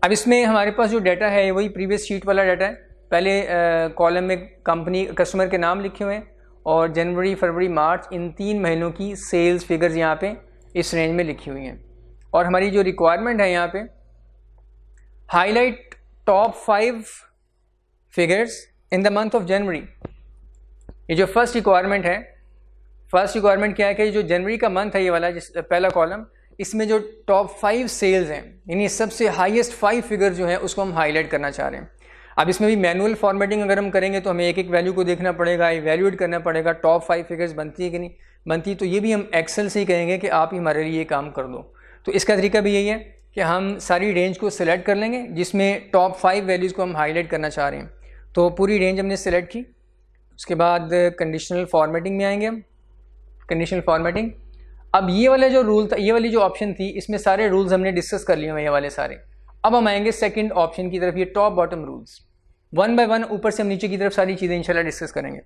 अब इसमें हमारे पास जो डाटा है वही प्रीवियस शीट वाला डाटा है। पहले कॉलम में कंपनी कस्टमर के नाम लिखे हुए हैं और जनवरी फरवरी मार्च इन 3 महीनों की सेल्स फिगर्स यहाँ पे इस रेंज में लिखी हुई हैं। और हमारी जो रिक्वायरमेंट है यहाँ पे highlight top 5 figures in the month of January. ये जो फर्स्ट रिक्वायरमेंट है, फर्स्ट रिक्वायरमेंट क्या है कि जो जनवरी का मंथ है ये वाला जिस पहला कॉलम, इसमें जो टॉप 5 सेल्स हैं यानी सबसे हाईएस्ट 5 फिगर जो हैं उसको हम हाईलाइट करना चाह रहे हैं। अब इसमें भी मैनुअल फॉर्मेटिंग अगर हम करेंगे तो हमें एक एक वैल्यू को देखना पड़ेगा, इवैल्यूएट करना पड़ेगा, टॉप 5 फिगर्स बनती है कि नहीं बनती। तो ये भी हम एक्सेल से ही कहेंगे कि आप ही हमारे लिए ये काम कर दो। तो इसका तरीका भी यही है कि हम सारी रेंज को सिलेक्ट कर लेंगे जिसमें टॉप 5 वैल्यूज़ को हम हाईलाइट करना चाह रहे हैं। तो पूरी रेंज हमने सेलेक्ट की। उसके बाद कंडीशनल फॉर्मेटिंग में आएंगे हम, कंडीशनल फॉर्मेटिंग। अब ये वाला जो रूल था, ये वाली जो ऑप्शन थी, इसमें सारे रूल्स हमने डिस्कस कर लिए हैं ये वाले सारे। अब हम आएंगे सेकंड ऑप्शन की तरफ, ये टॉप बॉटम रूल्स। 1 बाय 1 ऊपर से हम नीचे की तरफ सारी चीज़ें इंशाल्लाह डिस्कस करेंगे।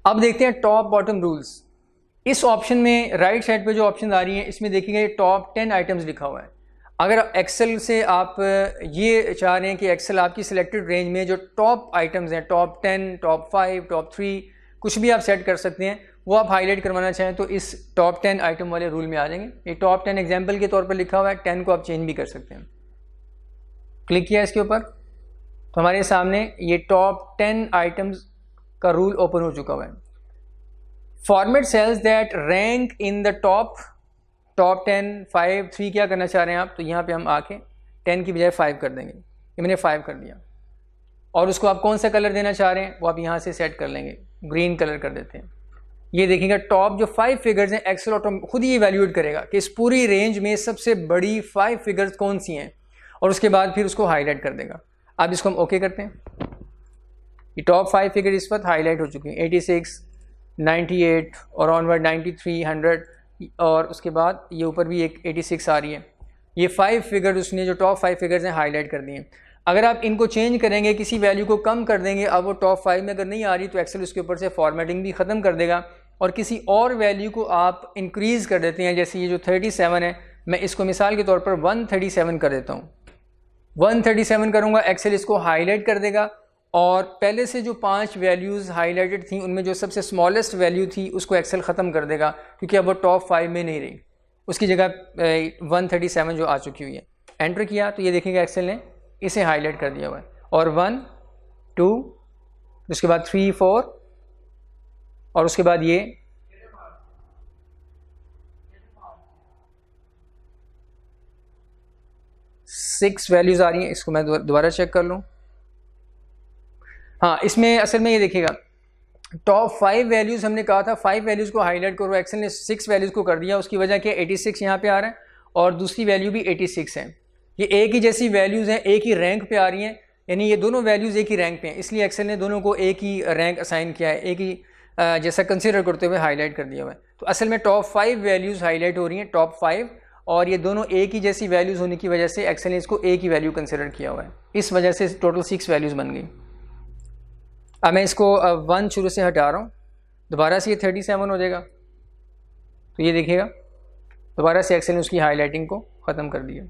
अब देखते हैं टॉप बॉटम रूल्स। इस ऑप्शन में राइट साइड पे जो ऑप्शन आ रही हैं इसमें देखिएगा टॉप 10 आइटम्स लिखा हुआ है। अगर एक्सेल से आप ये चाह रहे हैं कि एक्सेल आपकी सिलेक्टेड रेंज में जो टॉप आइटम्स हैं, टॉप 10, टॉप 5, टॉप 3, कुछ भी आप सेट कर सकते हैं, वो आप हाईलाइट करवाना चाहें तो इस टॉप 10 आइटम वाले रूल में आ जाएंगे। ये टॉप 10 एग्जाम्पल के तौर पर लिखा हुआ है, 10 को आप चेंज भी कर सकते हैं। क्लिक किया इसके ऊपर तो हमारे सामने ये टॉप 10 आइटम्स का रूल ओपन हो चुका हुआ है। Format cells that rank in the top 10, 5, 3 क्या करना चाह रहे हैं आप, तो यहाँ पे हम आके 10 की बजाय 5 कर देंगे। ये मैंने 5 कर दिया और उसको आप कौन सा कलर देना चाह रहे हैं वो आप यहाँ से सेट कर लेंगे, ग्रीन कलर कर देते हैं। ये देखिएगा टॉप जो 5 फिगर्स हैं एक्सेल ऑटोमेटिक खुद ही इवैल्यूएट करेगा कि इस पूरी रेंज में सबसे बड़ी 5 फिगर्स कौन सी हैं और उसके बाद फिर उसको हाईलाइट कर देगा। अब इसको हम ओके करते हैं। ये टॉप 5 फिगर इस वक्त हाईलाइट हो चुकी हैं, 86, 98 और ऑनवर्ड 93, 100, और उसके बाद ये ऊपर भी एक 86 आ रही है। ये 5 फिगर उसने जो टॉप 5 फिगर्स हैं हाईलाइट कर दिए। अगर आप इनको चेंज करेंगे, किसी वैल्यू को कम कर देंगे, अब वो टॉप 5 में अगर नहीं आ रही तो एक्सेल उसके ऊपर से फॉर्मेटिंग भी ख़त्म कर देगा, और किसी और वैल्यू को आप इंक्रीज़ कर देते हैं। जैसे ये जो 37 है, मैं इसको मिसाल के तौर पर 137 कर देता हूँ। 137 करूँगा, एक्सेल इसको हाईलाइट कर देगा, और पहले से जो 5 वैल्यूज़ हाईलाइटेड थी उनमें जो सबसे स्मॉलेस्ट वैल्यू थी उसको एक्सेल ख़त्म कर देगा, क्योंकि अब वो टॉप 5 में नहीं रही, उसकी जगह 137 जो आ चुकी हुई है। एंटर किया तो ये देखेगा एक्सेल ने इसे हाईलाइट कर दिया हुआ है, और 1 2 उसके बाद 3 4 और उसके बाद ये 6 वैल्यूज़ आ रही हैं। इसको मैं दोबारा चेक कर लूँ। हाँ, इसमें असल में ये देखिएगा टॉप 5 वैल्यूज़ हमने कहा था 5 वैल्यूज़ को हाईलाइट करो, एक्सेल ने 6 वैल्यूज़ को कर दिया। उसकी वजह क्या, 86 यहाँ पे आ रहा है और दूसरी वैल्यू भी 86 है। ये एक ही जैसी वैल्यूज़ हैं, एक ही रैंक पे आ रही हैं, यानी ये दोनों वैल्यूज़ एक ही रैंक पे हैं, इसलिए एक्सेल ने दोनों को एक ही रैंक असाइन किया है, एक ही जैसा कंसिडर करते हुए हाईलाइट कर दिया हुआ है। तो असल में टॉप 5 वैल्यूज़ हाईलाइट हो रही हैं, टॉप 5, और ये दोनों एक ही जैसी वैल्यूज़ होने की वजह से एक्सेल ने इसको एक ही वैल्यू कंसिडर किया हुआ है, इस वजह से टोटल 6 वैल्यूज़ बन गई। अब मैं इसको 1 शुरू से हटा रहा हूँ, दोबारा से ये 37 हो जाएगा। तो ये देखिएगा दोबारा से एक्सेल ने उसकी हाईलाइटिंग को ख़त्म कर दिया।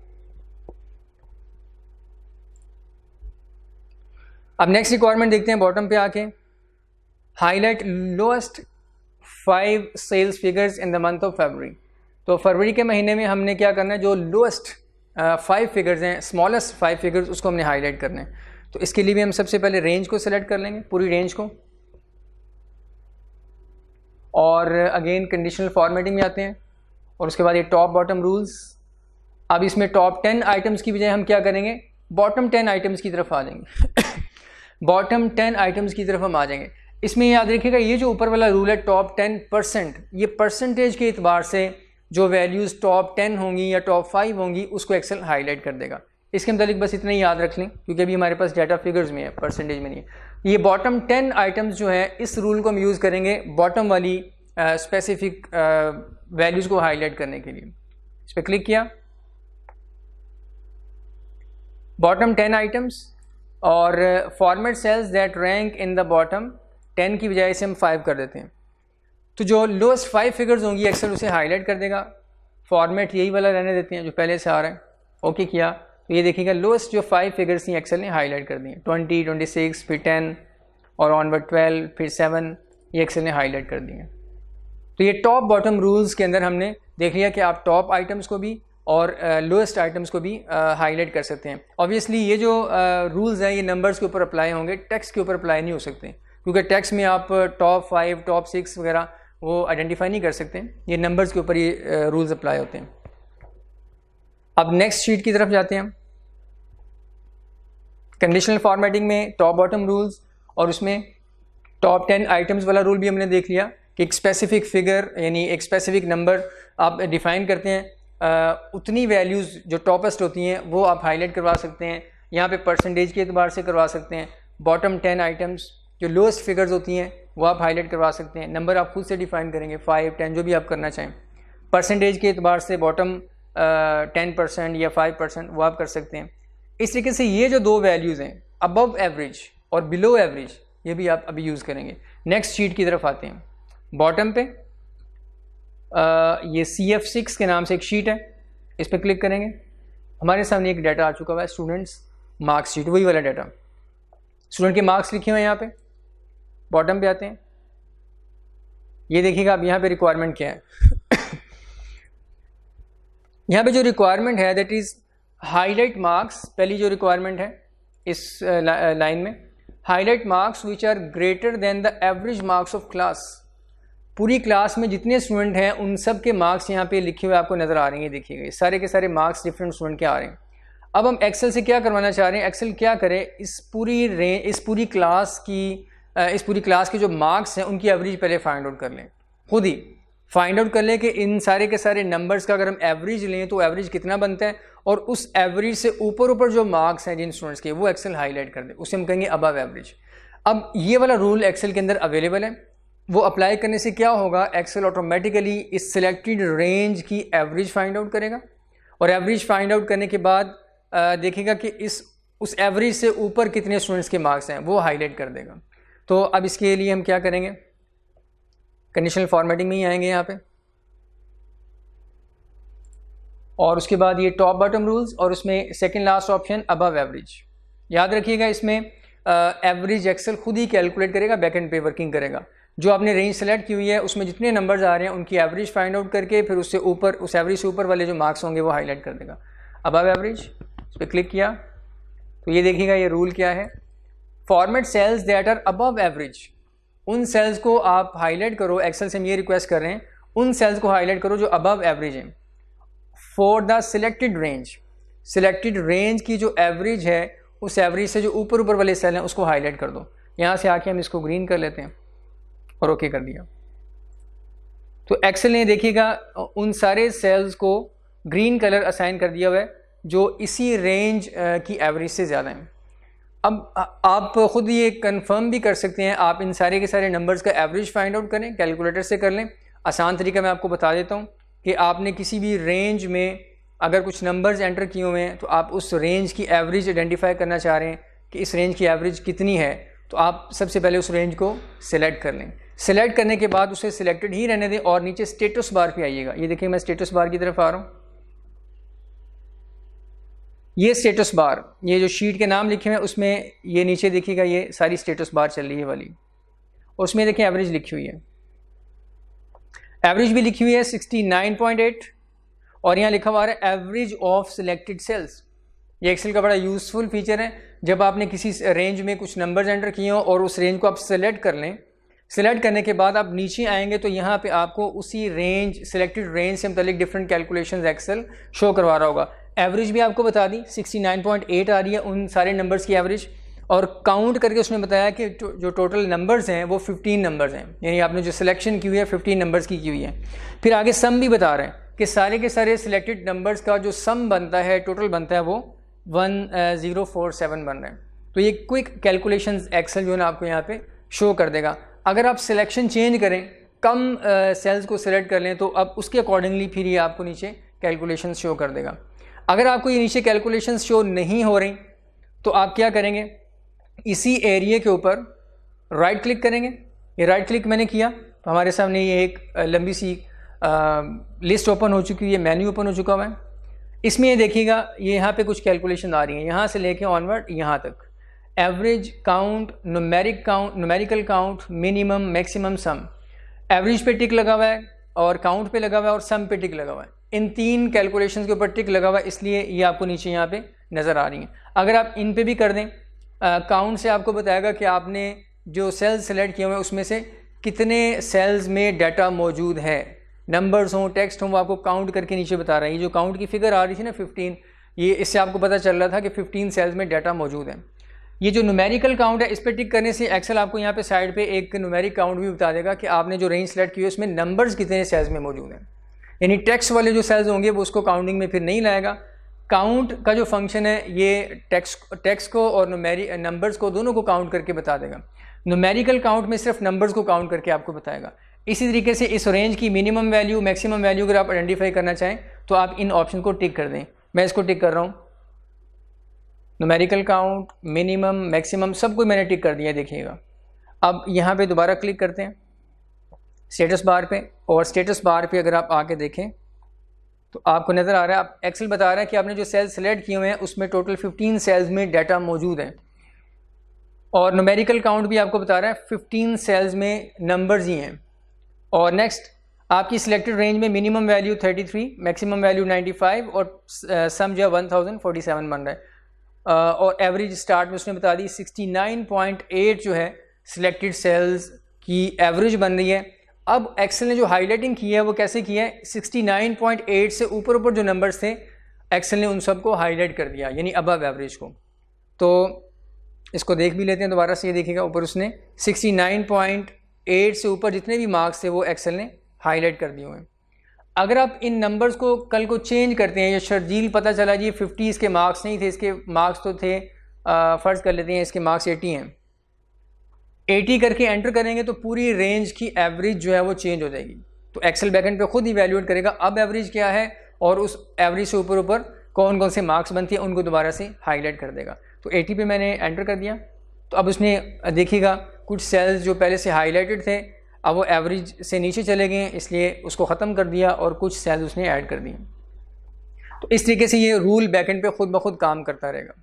अब नेक्स्ट रिक्वायरमेंट देखते हैं बॉटम पे आके, highlight lowest 5 cells figures in the month of February. तो फरवरी के महीने में हमने क्या करना है, जो लोएस्ट 5 फिगर्स हैं, स्मॉलेस्ट 5 फिगर्स, उसको हमने हाईलाइट करना है। तो इसके लिए भी हम सबसे पहले रेंज को सिलेक्ट कर लेंगे, पूरी रेंज को, और अगेन कंडीशनल फॉर्मेटिंग में आते हैं, और उसके बाद ये टॉप बॉटम रूल्स। अब इसमें टॉप 10 आइटम्स की बजाय हम क्या करेंगे, बॉटम 10 आइटम्स की तरफ आ जाएंगे बॉटम 10 आइटम्स की तरफ हम आ जाएंगे। इसमें याद रखिएगा ये जो ऊपर वाला रूल है टॉप 10%, ये परसेंटेज के एतबार से जो वैल्यूज़ टॉप 10 होंगी या टॉप 5 होंगी उसको एक्सेल हाईलाइट कर देगा। इसके मतलब बस इतना ही याद रख लें, क्योंकि अभी हमारे पास डाटा फिगर्स में है, परसेंटेज में नहीं है। ये बॉटम 10 आइटम्स जो है, इस रूल को हम यूज़ करेंगे बॉटम वाली स्पेसिफिक वैल्यूज़ को हाईलाइट करने के लिए। इस पर क्लिक किया, बॉटम 10 आइटम्स, और format cells that rank in the bottom 10 की बजाय से हम 5 कर देते हैं। तो जो लोएस्ट 5 फिगर्स होंगी एक्सेल उसे हाईलाइट कर देगा। फॉर्मेट यही वाला रहने देते हैं जो पहले से आ रहा है। ओके किया तो ये देखिएगा लोएस्ट जो 5 फिगर्स थी एक्सेल ने हाईलाइट कर दी हैं, 20, 26, फिर 10 और ऑनवर्ड 12, फिर 7, ये एक्सेल ने हाईलाइट कर दी हैं। तो ये टॉप बॉटम रूल्स के अंदर हमने देख लिया कि आप टॉप आइटम्स को भी और लोएस्ट आइटम्स को भी हाईलाइट कर सकते हैं। ऑब्वियसली ये जो रूल्स हैं ये नंबर्स के ऊपर अप्लाई होंगे, टेक्स्ट के ऊपर अप्लाई नहीं हो सकते, क्योंकि टेक्स्ट में आप टॉप 5, टॉप 6 वगैरह वो आइडेंटिफाई नहीं कर सकते। ये नंबर्स के ऊपर ये रूल्स अप्लाई होते हैं। अब नेक्स्ट शीट की तरफ जाते हैं हम। कंडीशनल फॉर्मेटिंग में टॉप बॉटम रूल्स, और उसमें टॉप 10 आइटम्स वाला रूल भी हमने देख लिया कि एक स्पेसिफिक फिगर यानी एक स्पेसिफिक नंबर आप डिफ़ाइन करते हैं, उतनी वैल्यूज़ जो टॉपेस्ट होती हैं वो आप हाईलाइट करवा सकते हैं। यहाँ पे परसेंटेज के एतबार से करवा सकते हैं। बॉटम 10 आइटम्स जो लोएस्ट फिगर्स होती हैं वो आप हाईलाइट करवा सकते हैं। नंबर आप खुद से डिफ़ाइन करेंगे, 5, 10 जो भी आप करना चाहें। परसेंटेज के एतबार से बॉटम 10% या 5% वो आप कर सकते हैं। इस तरीके से ये जो 2 वैल्यूज़ हैं अबव एवरेज और बिलो एवरेज, ये भी आप अभी यूज़ करेंगे। नेक्स्ट शीट की तरफ आते हैं। बॉटम पे ये CF6 के नाम से एक शीट है, इस पर क्लिक करेंगे। हमारे सामने एक डाटा आ चुका हुआ है, स्टूडेंट्स मार्क्स शीट, वही वाला डाटा, स्टूडेंट के मार्क्स लिखे हुए हैं यहाँ पे। बॉटम पे आते हैं, ये देखिएगा अब यहाँ पे रिक्वायरमेंट क्या है यहाँ पे जो रिक्वायरमेंट है दैट इज़ हाईलाइट मार्क्स। पहली जो रिक्वायरमेंट है इस लाइन में, highlight marks which are greater than the average marks of class. पूरी क्लास में जितने स्टूडेंट हैं उन सब के मार्क्स यहाँ पे लिखे हुए आपको नज़र आ रहे हैं। देखिएगा सारे के सारे मार्क्स डिफरेंट स्टूडेंट के आ रहे हैं। अब हम एक्सेल से क्या करवाना चाह रहे हैं, एक्सेल क्या करे, इस पूरी क्लास के जो मार्क्स हैं उनकी एवरेज पहले फाइंड आउट कर लें। खुद ही फाइंड आउट कर लें कि इन सारे के सारे नंबर्स का अगर हम एवरेज लें तो एवरेज कितना बनता है, और उस एवरेज से ऊपर जो मार्क्स हैं जिन स्टूडेंट्स के वो एक्सेल हाईलाइट कर दे, उसे हम कहेंगे अबव एवरेज। अब ये वाला रूल एक्सेल के अंदर अवेलेबल है, वो अप्लाई करने से क्या होगा, एक्सेल ऑटोमेटिकली इस सिलेक्टेड रेंज की एवरेज फाइंड आउट करेगा और एवरेज फाइंड आउट करने के बाद देखेगा कि उस एवरेज से ऊपर कितने स्टूडेंट्स के मार्क्स हैं वो हाईलाइट कर देगा। तो अब इसके लिए हम क्या करेंगे, कंडीशनल फॉर्मेटिंग में ही आएंगे यहाँ पे और उसके बाद ये टॉप बॉटम रूल्स और उसमें second last option above average. याद रखिएगा इसमें एवरेज एक्सेल खुद ही कैलकुलेट करेगा, बैक एंड पे वर्किंग करेगा। जो आपने रेंज सेलेक्ट की हुई है उसमें जितने नंबर्स आ रहे हैं उनकी एवरेज फाइंड आउट करके फिर उससे ऊपर, उस एवरेज से ऊपर वाले जो मार्क्स होंगे वो हाईलाइट कर देगा। अबव एवरेज इस पर क्लिक किया तो ये देखिएगा ये रूल क्या है, format cells that are above average. उन सेल्स को आप हाईलाइट करो, एक्सेल से हम ये रिक्वेस्ट कर रहे हैं, उन सेल्स को हाईलाइट करो जो अबव एवरेज हैं for the selected range. Selected range की जो एवरेज है उस एवरेज से जो ऊपर ऊपर वाले सेल हैं उसको हाईलाइट कर दो। यहाँ से आके हम इसको ग्रीन कर लेते हैं और ओके कर दिया। तो एक्सेल ने देखिएगा उन सारे सेल्स को ग्रीन कलर असाइन कर दिया हुआ है जो इसी रेंज की एवरेज से ज़्यादा हैं। अब आप ख़ुद ये कंफर्म भी कर सकते हैं, आप इन सारे के सारे नंबर्स का एवरेज फाइंड आउट करें, कैलकुलेटर से कर लें। आसान तरीका मैं आपको बता देता हूँ कि आपने किसी भी रेंज में अगर कुछ नंबर्स एंटर किए हुए हैं तो आप उस रेंज की एवरेज आइडेंटिफाई करना चाह रहे हैं कि इस रेंज की एवरेज कितनी है, तो आप सबसे पहले उस रेंज को सिलेक्ट कर लें। सिलेक्ट करने के बाद उसे सिलेक्टेड ही रहने दें और नीचे स्टेटस बार पे आइएगा। ये देखिए मैं स्टेटस बार की तरफ आ रहा हूँ। ये स्टेटस बार, ये जो शीट के नाम लिखे हुए हैं उसमें ये नीचे देखिएगा ये सारी स्टेटस बार चल रही है वाली, उसमें देखिए एवरेज लिखी हुई है, एवरेज भी लिखी हुई है 69.8 और यहाँ लिखा हुआ है एवरेज ऑफ सिलेक्टेड सेल्स। ये एक्सेल का बड़ा यूज़फुल फीचर है। जब आपने किसी रेंज में कुछ नंबर्स एंटर किए हो और उस रेंज को आप सेलेक्ट कर लें, सेलेक्ट करने के बाद आप नीचे आएंगे तो यहाँ पे आपको उसी रेंज, सिलेक्टेड रेंज से मुतालिक डिफरेंट कैलकुलेशंस एक्सेल शो करवा रहा होगा। एवरेज भी आपको बता दी 69.8 आ रही है उन सारे नंबर्स की एवरेज, और काउंट करके उसने बताया कि जो टोटल नंबर्स हैं वो 15 नंबर्स हैं, यानी आपने जो सिलेक्शन की हुई है 15 नंबर्स की हुई है। फिर आगे सम भी बता रहे हैं कि सारे के सारे सिलेक्टेड नंबर्स का जो सम बनता है, टोटल बनता है वो 1047 बन रहे हैं। तो ये क्विक कैलकुलेशंस एक्सेल जो है ना आपको यहाँ पे शो कर देगा। अगर आप सिलेक्शन चेंज करें, कम सेल्स को सिलेक्ट कर लें तो अब उसके अकॉर्डिंगली फिर ये आपको नीचे कैलकुलेशन शो कर देगा। अगर आपको ये नीचे कैलकुलेशन शो नहीं हो रही तो आप क्या करेंगे, इसी एरिया के ऊपर राइट क्लिक करेंगे। ये राइट क्लिक मैंने किया तो हमारे सामने ये एक लंबी सी लिस्ट ओपन हो चुकी है, मेन्यू ओपन हो चुका हुआ है। इसमें ये देखिएगा ये यहाँ पे कुछ कैलकुलेशन आ रही हैं, यहाँ से लेके ऑनवर्ड यहाँ तक, average, count, numerical count, minimum, maximum, sum. Average पे टिक लगा हुआ है और काउंट पे लगा हुआ है और सम पे टिक लगा हुआ है। इन तीन कैलकुलेशन के ऊपर टिक लगा हुआ है, इसलिए ये आपको नीचे यहाँ पे नज़र आ रही हैं। अगर आप इन पे भी कर दें, काउंट से आपको बताएगा कि आपने जो सेल्स सेलेक्ट किए हुए हैं उसमें से कितने सेल्स में डाटा मौजूद है, नंबर्स हों, टेक्स्ट हों, वो आपको काउंट करके नीचे बता रहा है। ये जो काउंट की फिगर आ रही थी ना 15, ये इससे आपको पता चल रहा था कि 15 सेल्स में डाटा मौजूद है। ये जो न्यूमेरिकल काउंट है इस पर टिक करने से एक्सेल आपको यहाँ पे साइड पे एक न्यूमेरिक काउंट भी बता देगा कि आपने जो रेंज सेलेक्ट की है उसमें नंबर्स कितने सेल्स में मौजूद हैं। यानी टेक्स्ट वाले जो सेल्स होंगे वो उसको काउंटिंग में फिर नहीं लाएगा। काउंट का जो फंक्शन है ये टेक्स्ट को और नंबर्स को दोनों को काउंट करके बता देगा। न्यूमेरिकल काउंट में सिर्फ नंबर्स को काउंट करके आपको बताएगा। इसी तरीके से इस रेंज की मिनिमम वैल्यू, मैक्सिमम वैल्यू अगर आप आइडेंटिफाई करना चाहें तो आप इन ऑप्शन को टिक कर दें। मैं इसको टिक कर रहा हूँ, न्यूमेरिकल काउंट, मिनिमम, मैक्सिमम सबको मैंने टिक कर दिया, देखिएगा। अब यहाँ पे दोबारा क्लिक करते हैं स्टेटस बार पे, और स्टेटस बार पे अगर आप आके देखें तो आपको नज़र आ रहा है, आप एक्सेल बता रहा है कि आपने जो सेल्स सेलेक्ट किए हुए हैं उसमें टोटल 15 सेल्स में डाटा मौजूद है, और न्यूमेरिकल काउंट भी आपको बता रहा है 15 सेल्स में नंबर्स ही हैं। और नेक्स्ट आपकी सिलेक्टेड रेंज में मिनिमम वैल्यू 33, मैक्सिमम वैल्यू 95 और सम जो 1047 बन रहा है। और एवरेज स्टार्ट में उसने बता दी 69.8 जो है सिलेक्टेड सेल्स की एवरेज बन रही है। अब एक्सेल ने जो हाईलाइटिंग की है वो कैसे किया है, 69.8 से ऊपर ऊपर जो नंबर्स थे एक्सेल ने उन सबको हाईलाइट कर दिया, यानी अबव एवरेज को। तो इसको देख भी लेते हैं दोबारा से। ये देखिएगा ऊपर उसने 69.8 से ऊपर जितने भी मार्क्स थे वो एक्सेल ने हाईलाइट कर दिए हुए हैं। अगर आप इन नंबर्स को कल को चेंज करते हैं, ये शर्जील पता चला जी 50 इसके मार्क्स नहीं थे, इसके मार्क्स तो थे फ़र्ज़ कर लेते हैं इसके मार्क्स 80 हैं, 80 करके एंटर करेंगे तो पूरी रेंज की एवरेज जो है वो चेंज हो जाएगी। तो एक्सेल बैकएंड पे खुद इवैल्यूएट करेगा अब एवरेज क्या है, और उस एवरेज से ऊपर ऊपर कौन कौन से मार्क्स बनती है उनको दोबारा से हाईलाइट कर देगा। तो 80 पे मैंने एंटर कर दिया, तो अब उसने देखिएगा कुछ सेल्स जो पहले से हाईलाइटेड थे अब वो एवरेज से नीचे चले गए, इसलिए उसको ख़त्म कर दिया और कुछ सेल्स उसने ऐड कर दिए। तो इस तरीके से ये रूल बैकएंड पे खुद ब खुद काम करता रहेगा।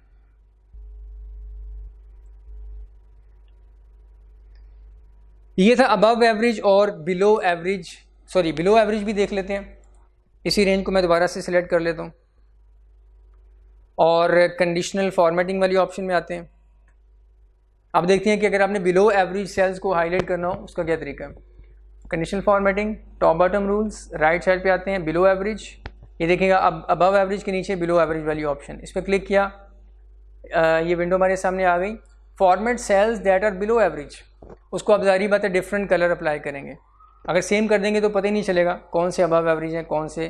ये था अबव एवरेज और below average, sorry below average भी देख लेते हैं। इसी रेंज को मैं दोबारा से सिलेक्ट कर लेता हूँ और कंडीशनल फॉर्मेटिंग वाली ऑप्शन में आते हैं। अब देखते हैं कि अगर आपने बिलो एवरेज सेल्स को हाईलाइट करना हो उसका क्या तरीका है। Conditional formatting, top bottom rules, right side पे आते हैं बिलो एवरेज। ये देखिएगा अब अबव एवरेज के नीचे बिलो एवरेज वाली ऑप्शन, इस पर क्लिक किया, ये विंडो हमारे सामने आ गई। Format cells that are below average, उसको अब ज़ाहिर बात है डिफरेंट कलर अप्लाई करेंगे। अगर सेम कर देंगे तो पता ही नहीं चलेगा कौन से अबव एवरेज हैं कौन से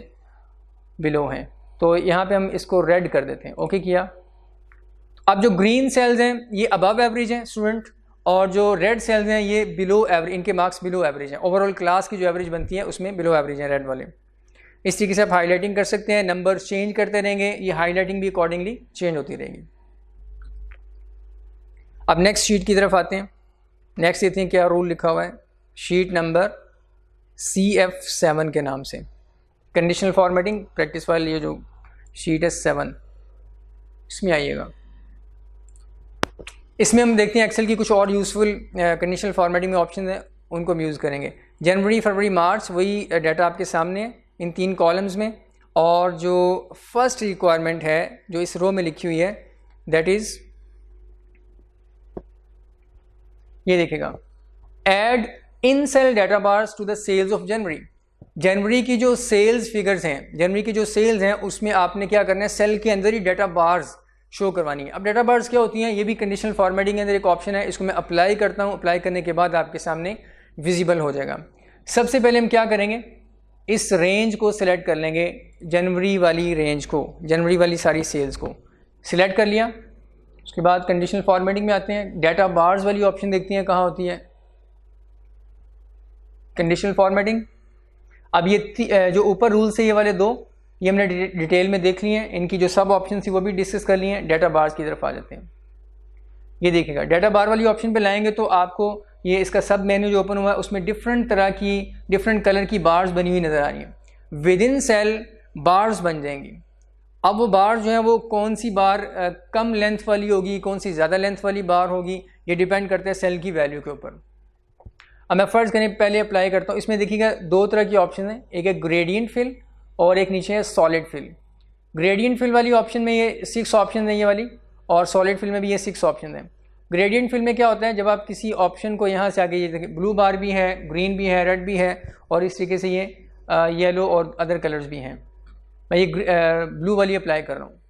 बिलो हैं। तो यहाँ पे हम इसको रेड कर देते हैं, ओके किया। अब जो ग्रीन सेल्स हैं ये अबव एवरेज हैं स्टूडेंट, और जो रेड सेल्स हैं ये बिलो एवरेज, इनके मार्क्स बिलो एवरेज हैं। ओवरऑल क्लास की जो एवरेज बनती है उसमें बिलो एवरेज हैं रेड वाले। इस तरीके से आप हाईलाइटिंग कर सकते हैं, नंबर चेंज करते रहेंगे, ये हाईलाइटिंग भी अकॉर्डिंगली चेंज होती रहेगी। अब नेक्स्ट शीट की तरफ आते हैं। नेक्स्ट देखते हैं क्या रूल लिखा हुआ है, शीट नंबर CF7 के नाम से, कंडीशनल फॉर्मेटिंग प्रैक्टिस फाइल। ये जो शीट है 7, इसमें आइएगा। इसमें हम देखते हैं एक्सेल की कुछ और यूज़फुल कंडीशनल फॉर्मेटिंग में ऑप्शन हैं, उनको हम यूज़ करेंगे। जनवरी, फरवरी, मार्च, वही डाटा आपके सामने है इन 3 कॉलम्स में। और जो फर्स्ट रिक्वायरमेंट है जो इस रो में लिखी हुई है दैट इज़, ये देखिएगा, add in cell data bars to the sales of January. जनवरी की जो सेल्स फिगर्स हैं, जनवरी की जो सेल्स हैं उसमें आपने क्या करना है, सेल के अंदर ही डाटा बार्स शो करवानी है। अब डाटा बार्स क्या होती हैं, ये भी कंडीशनल फॉर्मेटिंग के अंदर एक ऑप्शन है, इसको मैं अप्लाई करता हूँ। अप्लाई करने के बाद आपके सामने विजिबल हो जाएगा। सबसे पहले हम क्या करेंगे, इस रेंज को सिलेक्ट कर लेंगे, जनवरी वाली रेंज को, जनवरी वाली सारी सेल्स को सिलेक्ट कर लिया। उसके बाद कंडीशनल फॉर्मेटिंग में आते हैं, डाटा बार्स वाली ऑप्शन देखती हैं कहाँ होती है, कंडीशनल फॉर्मेटिंग। अब ये जो ऊपर रूल्स है ये वाले 2, ये हमने डिटेल में देख लिए हैं, इनकी जो सब ऑप्शन थी वो भी डिस्कस कर लिए हैं। डाटा बार्स की तरफ आ जाते हैं। ये देखिएगा डाटा बार वाली ऑप्शन पे लाएंगे तो आपको ये इसका सब मेन्यू जो ओपन हुआ है उसमें डिफरेंट तरह की, डिफरेंट कलर की बार्स बनी हुई नज़र आ रही हैं। विद इन सेल बार्स बन जाएंगी। अब वो बार जो है वो कौन सी बार कम लेंथ वाली होगी, कौन सी ज़्यादा लेंथ वाली बार होगी, ये डिपेंड करता है सेल की वैल्यू के ऊपर। अब मैं फ़र्ज़ करें पहले अप्लाई करता हूँ। इसमें देखिएगा 2 तरह की ऑप्शन है, एक है ग्रेडियंट फिल और एक नीचे है सॉलिड फिल। ग्रेडियंट फिल वाली ऑप्शन में ये 6 ऑप्शन है ये वाली, और सॉलिड फिल में भी ये 6 ऑप्शन है। ग्रेडियंट फिल में क्या होता है, जब आप किसी ऑप्शन को यहाँ से आगे, ये देखिए ब्लू बार भी है, ग्रीन भी है, रेड भी है, और इस तरीके से ये येलो और अदर कलर्स भी हैं। मैं ये ब्लू वाली अप्लाई कर रहा हूँ।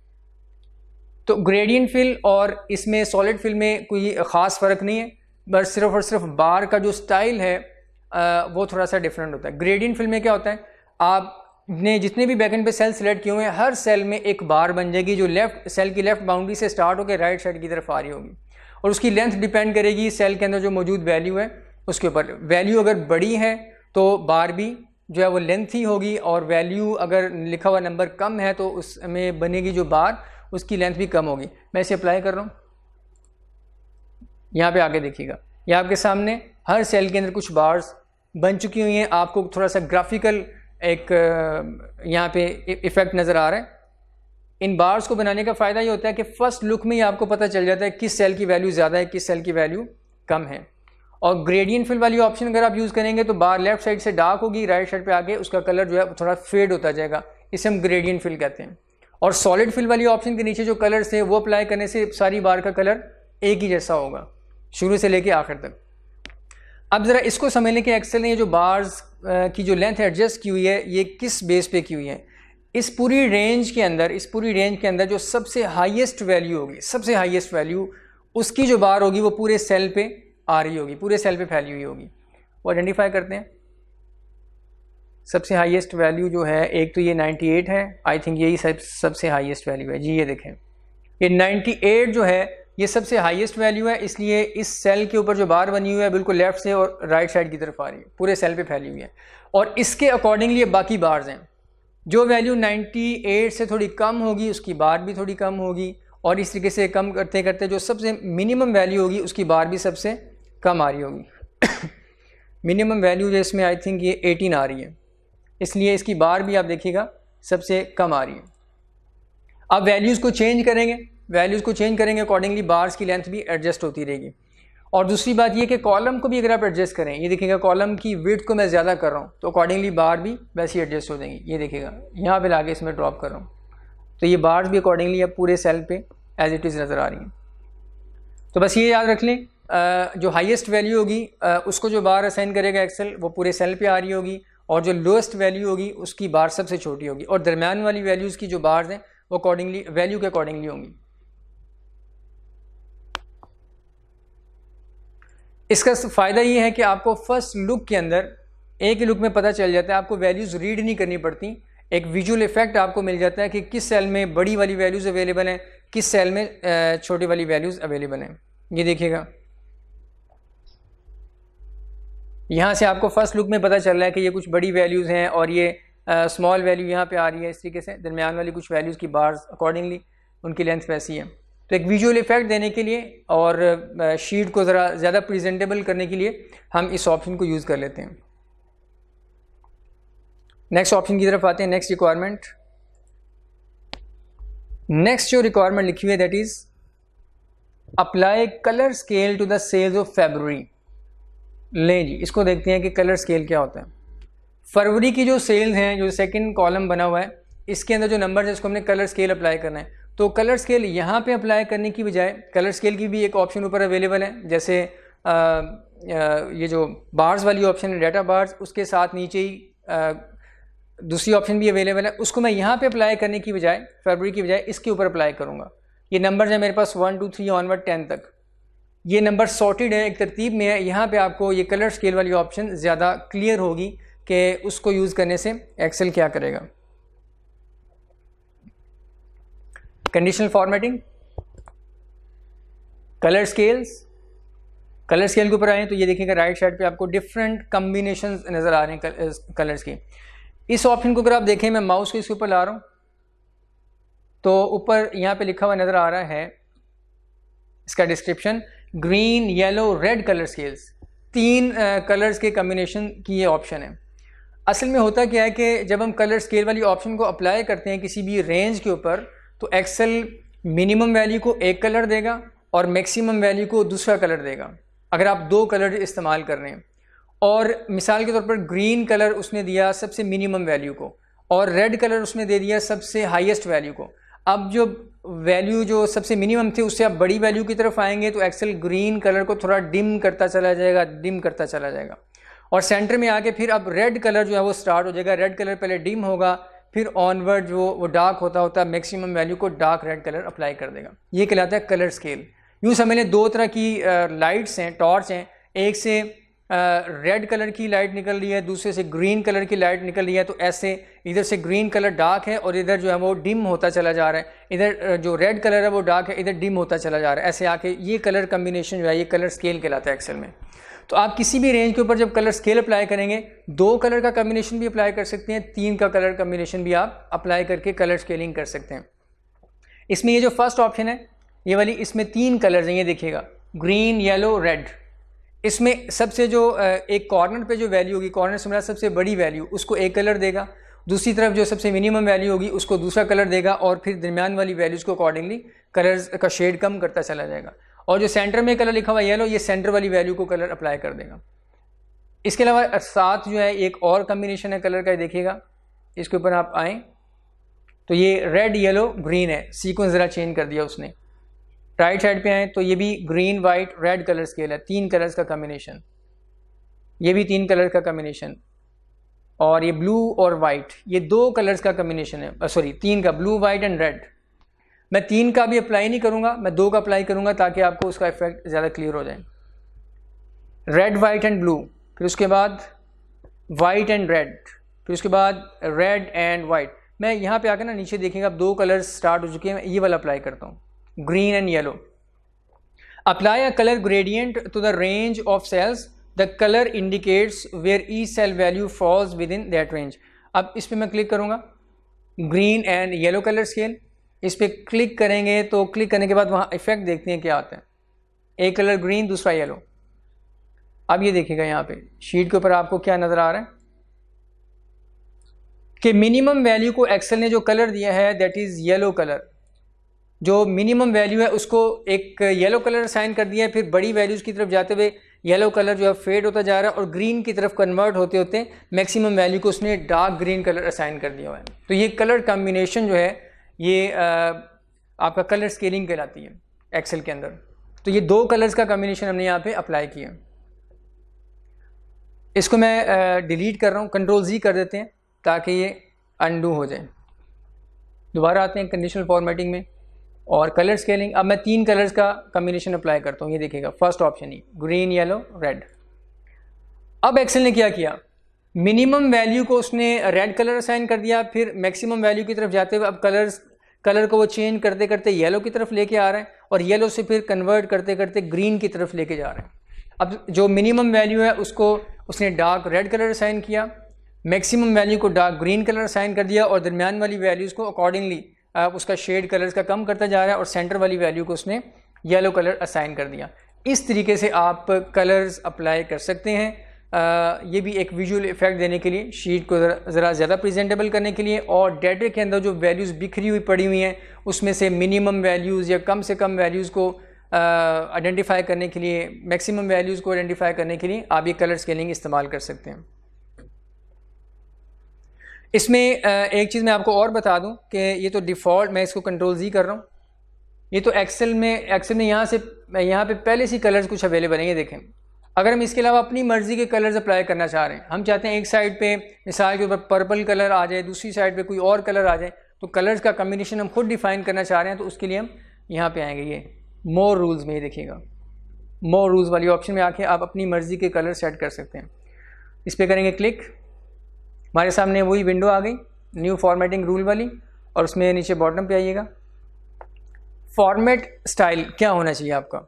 तो ग्रेडियंट फिल और इसमें सॉलिड फिल में कोई ख़ास फ़र्क नहीं है, बस सिर्फ और सिर्फ बार का जो स्टाइल है वो थोड़ा सा डिफरेंट होता है। ग्रेडियंट फिल में क्या होता है, आपने जितने भी बैकएंड पे सेल सिलेक्ट किए हुए हैं हर सेल में एक बार बन जाएगी जो लेफ्ट सेल की लेफ्ट बाउंड्री से स्टार्ट होकर राइट साइड की तरफ आ रही होगी, और उसकी लेंथ डिपेंड करेगी सेल के अंदर जो मौजूद वैल्यू है उसके ऊपर। वैल्यू अगर बड़ी है तो बार भी जो है वो लेंथ ही होगी, और वैल्यू अगर लिखा हुआ नंबर कम है तो उसमें बनेगी जो बार उसकी लेंथ भी कम होगी। मैं इसे अप्लाई कर रहा हूँ। यहाँ पे आगे देखिएगा, ये आपके सामने हर सेल के अंदर कुछ बार्स बन चुकी हुई हैं। आपको थोड़ा सा ग्राफिकल एक यहाँ पे इफ़ेक्ट नज़र आ रहा है। इन बार्स को बनाने का फ़ायदा ये होता है कि फ़र्स्ट लुक में ही आपको पता चल जाता है किस सेल की वैल्यू ज़्यादा है, किस सेल की वैल्यू कम है। और ग्रेडियंट फिल वाली ऑप्शन अगर आप यूज़ करेंगे तो बार लेफ्ट साइड से डार्क होगी, राइट साइड पे आके उसका कलर जो है थोड़ा फेड होता जाएगा, इसे हम ग्रेडियंट फिल कहते हैं। और सॉलिड फिल वाली ऑप्शन के नीचे जो कलर्स थे वो अप्लाई करने से सारी बार का कलर एक ही जैसा होगा शुरू से लेके आखिर तक। अब ज़रा इसको समझने के एक्सेल ने ये जो बार्स की जो लेंथ एडजस्ट की हुई है ये किस बेस पे की हुई है। इस पूरी रेंज के अंदर जो सबसे हाईएस्ट वैल्यू होगी, सबसे हाईएस्ट वैल्यू उसकी जो बार होगी वो पूरे सेल पे आ रही होगी, पूरे सेल पे फैली हुई होगी। वो आइडेंटिफाई करते हैं। सबसे हाईएस्ट वैल्यू जो है, एक तो ये 98 है, आई थिंक यही सबसे हाईएस्ट वैल्यू है जी। ये देखें ये 98 जो है ये सबसे हाईएस्ट वैल्यू है, इसलिए इस सेल के ऊपर जो बार बनी हुई है बिल्कुल लेफ्ट से और राइट साइड की तरफ आ रही है, पूरे सेल पे फैली हुई है। और इसके अकॉर्डिंगली ये बाकी बार्स हैं। जो वैल्यू 98 से थोड़ी कम होगी उसकी बार भी थोड़ी कम होगी, और इस तरीके से कम करते करते जो सबसे मिनिमम वैल्यू होगी उसकी बार भी सबसे कम आ रही होगी। मिनिमम वैल्यू जो इसमें आई थिंक ये 18 आ रही है, इसलिए इसकी बार भी आप देखिएगा सबसे कम आ रही है। अब वैल्यूज़ को चेंज करेंगे, अकॉर्डिंगली बार्स की लेंथ भी एडजस्ट होती रहेगी। और दूसरी बात ये कि कॉलम को भी अगर आप एडजस्ट करें, ये देखिएगा कॉलम की विड्थ को मैं ज़्यादा कर रहा हूँ तो अकॉर्डिंगली बार भी वैसे ही एडजस्ट हो जाएंगी। ये देखिएगा यहाँ पे लाके इसमें ड्रॉप कर रहा हूँ तो ये बार्स भी अकॉर्डिंगली अब पूरे सेल पे एज इट इज़ नज़र आ रही हैं। तो बस ये याद रख लें, जो हाईएस्ट वैल्यू होगी उसको जो बार असाइन करेगा एक्सेल वो पूरे सेल पे आ रही होगी, और जो लोएस्ट वैल्यू होगी उसकी बार सबसे छोटी होगी, और दरम्यान वाली वैल्यूज़ की जो बार्स हैं वो अकॉर्डिंगली वैल्यू के अकॉर्डिंगली होंगी। इसका फ़ायदा ये है कि आपको फर्स्ट लुक के अंदर एक ही लुक में पता चल जाता है, आपको वैल्यूज़ रीड नहीं करनी पड़ती, एक विजुअल इफेक्ट आपको मिल जाता है कि किस सेल में बड़ी वाली वैल्यूज़ अवेलेबल हैं, किस सेल में छोटी वाली वैल्यूज़ अवेलेबल हैं। ये देखिएगा यहाँ से आपको फर्स्ट लुक में पता चल रहा है कि ये कुछ बड़ी वैल्यूज़ हैं और ये स्मॉल वैल्यू यहाँ पे आ रही है। इस तरीके से दरमियान वाली कुछ वैल्यूज़ की बार्स अकॉर्डिंगली उनकी लेंथ वैसी है। तो एक विजुअल इफेक्ट देने के लिए और शीट को ज़रा ज़्यादा प्रेजेंटेबल करने के लिए हम इस ऑप्शन को यूज़ कर लेते हैं। नेक्स्ट ऑप्शन की तरफ आते हैं, नेक्स्ट रिक्वायरमेंट। नेक्स्ट जो रिक्वायरमेंट लिखी हुई है that is apply colour scale to the sales of February. ले जी, इसको देखते हैं कि कलर स्केल क्या होता है। फरवरी की जो सेल्स हैं, जो सेकंड कॉलम बना हुआ है, इसके अंदर जो नंबर है इसको हमने कलर स्केल अप्लाई करना है। तो कलर स्केल यहाँ पे अप्लाई करने की बजाय कलर स्केल की भी एक ऑप्शन ऊपर अवेलेबल है, जैसे ये जो बार्स वाली ऑप्शन है डाटा बार्स, उसके साथ नीचे ही दूसरी ऑप्शन भी अवेलेबल है। उसको मैं यहाँ पे अप्लाई करने की बजाय, फरवरी की बजाय इसके ऊपर अप्लाई करूँगा। ये नंबर है मेरे पास 1 2 3 ऑनवर्ड 10 तक, ये नंबर सॉर्टेड है, एक तरतीब में है। यहाँ पे आपको ये कलर स्केल वाली ऑप्शन ज़्यादा क्लियर होगी कि उसको यूज़ करने से एक्सेल क्या करेगा। Conditional formatting, colour scales, colour scale के ऊपर आए तो ये देखिएगा राइट साइड पे आपको डिफरेंट कम्बिनेशंस नज़र आ रहे हैं कलर्स की। इस ऑप्शन को अगर आप देखें, मैं माउस को इसके ऊपर ला रहा हूँ तो ऊपर यहाँ पे लिखा हुआ नज़र आ रहा है, इसका description green yellow red colour scales, 3 colours के कम्बिनेशन की ये ऑप्शन है। असल में होता क्या है कि जब हम कलर स्केल वाली ऑप्शन को अप्लाई करते हैं किसी भी रेंज के ऊपर, तो एक्सेल मिनिमम वैल्यू को एक कलर देगा और मैक्सिमम वैल्यू को दूसरा कलर देगा अगर आप 2 कलर इस्तेमाल कर रहे हैं। और मिसाल के तौर पर ग्रीन कलर उसने दिया सबसे मिनिमम वैल्यू को और रेड कलर उसने दे दिया सबसे हाईएस्ट वैल्यू को। अब जो वैल्यू जो सबसे मिनिमम थी उससे आप बड़ी वैल्यू की तरफ आएंगे तो एक्सेल ग्रीन कलर को थोड़ा डिम करता चला जाएगा, और सेंटर में आके फिर अब रेड कलर जो है वो स्टार्ट हो जाएगा। रेड कलर पहले डिम होगा, फिर ऑनवर्ड जो वो डार्क होता मैक्सिमम वैल्यू को डार्क रेड कलर अप्लाई कर देगा। ये कहलाता है कलर स्केल। यूँ समझ लें 2 तरह की लाइट्स हैं, टॉर्च हैं, एक से रेड कलर की लाइट निकल रही है, दूसरे से ग्रीन कलर की लाइट निकल रही है। तो ऐसे इधर से ग्रीन कलर डार्क है और इधर जो है वो डिम होता चला जा रहा है, इधर जो रेड कलर है वो डार्क है, इधर डिम होता चला जा रहा है। ऐसे आके ये कलर कम्बिनेशन जो है ये कलर स्केल कहलाता है एक्सेल में। तो आप किसी भी रेंज के ऊपर जब कलर स्केल अप्लाई करेंगे, 2 कलर का कम्बिनेशन भी अप्लाई कर सकते हैं, 3 का कलर कम्बिनेशन भी आप अप्लाई करके कलर स्केलिंग कर सकते हैं। इसमें ये जो फर्स्ट ऑप्शन है ये वाली, इसमें 3 कलर्स हैं, ये देखिएगा ग्रीन येलो रेड। इसमें सबसे जो एक कॉर्नर पे जो वैल्यू होगी, कॉर्नर से मेरा सबसे बड़ी वैल्यू, उसको एक कलर देगा, दूसरी तरफ जो सबसे मिनिमम वैल्यू होगी उसको दूसरा कलर देगा, और फिर दरमियान वाली वैल्यूज़ को अकॉर्डिंगली कलर्स का शेड कम करता चला जाएगा। और जो सेंटर में कलर लिखा हुआ येलो, ये सेंटर वाली वैल्यू को कलर अप्लाई कर देगा। इसके अलावा साथ जो है एक और कम्बिनेशन है कलर का, देखिएगा इसके ऊपर आप आएँ तो ये रेड येलो ग्रीन है, सीक्वेंस ज़रा चेंज कर दिया उसने। राइट साइड पे आए तो ये भी green white red colour scale है, 3 कलर्स का कम्बिनेशन, ये भी 3 कलर का कम्बिनेशन, और ये ब्लू और वाइट, ये 2 कलर्स का कम्बिनेशन है, सॉरी 3 का, ब्लू वाइट एंड रेड। मैं 3 का भी अप्लाई नहीं करूँगा, मैं 2 का अप्लाई करूँगा ताकि आपको उसका इफेक्ट ज़्यादा क्लियर हो जाए। रेड वाइट एंड ब्लू, फिर उसके बाद वाइट एंड रेड, फिर उसके बाद रेड एंड वाइट। मैं यहाँ पे आकर ना नीचे देखिएगा अब 2 कलर्स स्टार्ट हो चुके हैं, मैं ये वाला अप्लाई करता हूँ, green and yellow. Apply a colour gradient to the range of cells, the colour indicates where each cell value falls within that range. अब इस पर मैं क्लिक करूँगा, green and yellow colour scale, इस पर click करेंगे तो click करने के बाद वहाँ इफेक्ट देखते हैं क्या आता है। एक कलर ग्रीन, दूसरा येलो। अब ये देखिएगा यहाँ पे शीट के ऊपर आपको क्या नज़र आ रहा है कि मिनिमम वैल्यू को एक्सेल ने जो कलर दिया है दैट इज़ येलो कलर। जो मिनिमम वैल्यू है उसको एक येलो कलर असाइन कर दिया है, फिर बड़ी वैल्यूज़ की तरफ जाते हुए येलो कलर जो है फेड होता जा रहा है और ग्रीन की तरफ कन्वर्ट होते होते मैक्सिमम वैल्यू को उसने डार्क ग्रीन कलर असाइन कर दिया हुआ है। तो ये कलर कॉम्बिनेशन जो है ये आपका कलर स्केलिंग कहलाती है एक्सेल के अंदर। तो ये दो कलर्स का कॉम्बिनेशन हमने यहाँ पे अप्लाई किया। इसको मैं डिलीट कर रहा हूँ, कंट्रोल Z कर देते हैं ताकि ये अनडू हो जाए। दोबारा आते हैं कंडीशनल फॉर्मेटिंग में और कलर स्केलिंग। अब मैं 3 कलर्स का कॉम्बिनेशन अप्लाई करता हूँ। ये देखिएगा फर्स्ट ऑप्शन ही ग्रीन, येलो, रेड। अब एक्सेल ने क्या किया, मिनिमम वैल्यू को उसने रेड कलर असाइन कर दिया, फिर मैक्सिमम वैल्यू की तरफ जाते हुए अब कलर को वो चेंज करते करते येलो की तरफ लेके आ रहे हैं और येलो से फिर कन्वर्ट करते करते ग्रीन की तरफ लेके जा रहे हैं। अब जो मिनिमम वैल्यू है उसको उसने डार्क रेड कलर असाइन किया, मैक्सिमम वैल्यू को डार्क ग्रीन कलर असाइन कर दिया और दरमियान वाली वैल्यूज़ को अकॉर्डिंगली उसका शेड कलर्स का कम करता जा रहा है और सेंटर वाली वैल्यू को उसने येलो कलर असाइन कर दिया। इस तरीके से आप कलर्स अप्लाई कर सकते हैं। ये भी एक विजुअल इफेक्ट देने के लिए, शीट को ज़रा ज़्यादा प्रेजेंटेबल करने के लिए और डाटा के अंदर जो वैल्यूज़ बिखरी हुई पड़ी हुई हैं उसमें से मिनिमम वैल्यूज़ या कम से कम वैल्यूज़ को आइडेंटिफाई करने के लिए, मैक्सिमम वैल्यूज़ को आइडेंटिफाई करने के लिए आप ये कलर स्केलिंग इस्तेमाल कर सकते हैं। इसमें एक चीज़ मैं आपको और बता दूं कि ये तो डिफ़ॉल्ट, मैं इसको कंट्रोल Z कर रहा हूँ। ये तो एक्सेल में यहाँ पे पहले से कलर्स कुछ अवेलेबल हैं। ये देखें, अगर हम इसके अलावा अपनी मर्ज़ी के कलर्स अप्लाई करना चाह रहे हैं, हम चाहते हैं एक साइड पे मिसाल के ऊपर पर्पल कलर आ जाए, दूसरी साइड पे कोई और कलर आ जाए, तो कलर्स का कम्बिनेशन हम खुद डिफ़ाइन करना चाह रहे हैं, तो उसके लिए हम यहाँ पे आएंगे, ये मोर रूल्स में, ये देखिएगा मोर रूल्स वाली ऑप्शन में आके आप अपनी मर्ज़ी के कलर सेट कर सकते हैं। इस पर करेंगे क्लिक, हमारे सामने वही विंडो आ गई न्यू फॉर्मेटिंग रूल वाली, और उसमें नीचे बॉटम पे आइएगा। फॉर्मेट स्टाइल क्या होना चाहिए आपका,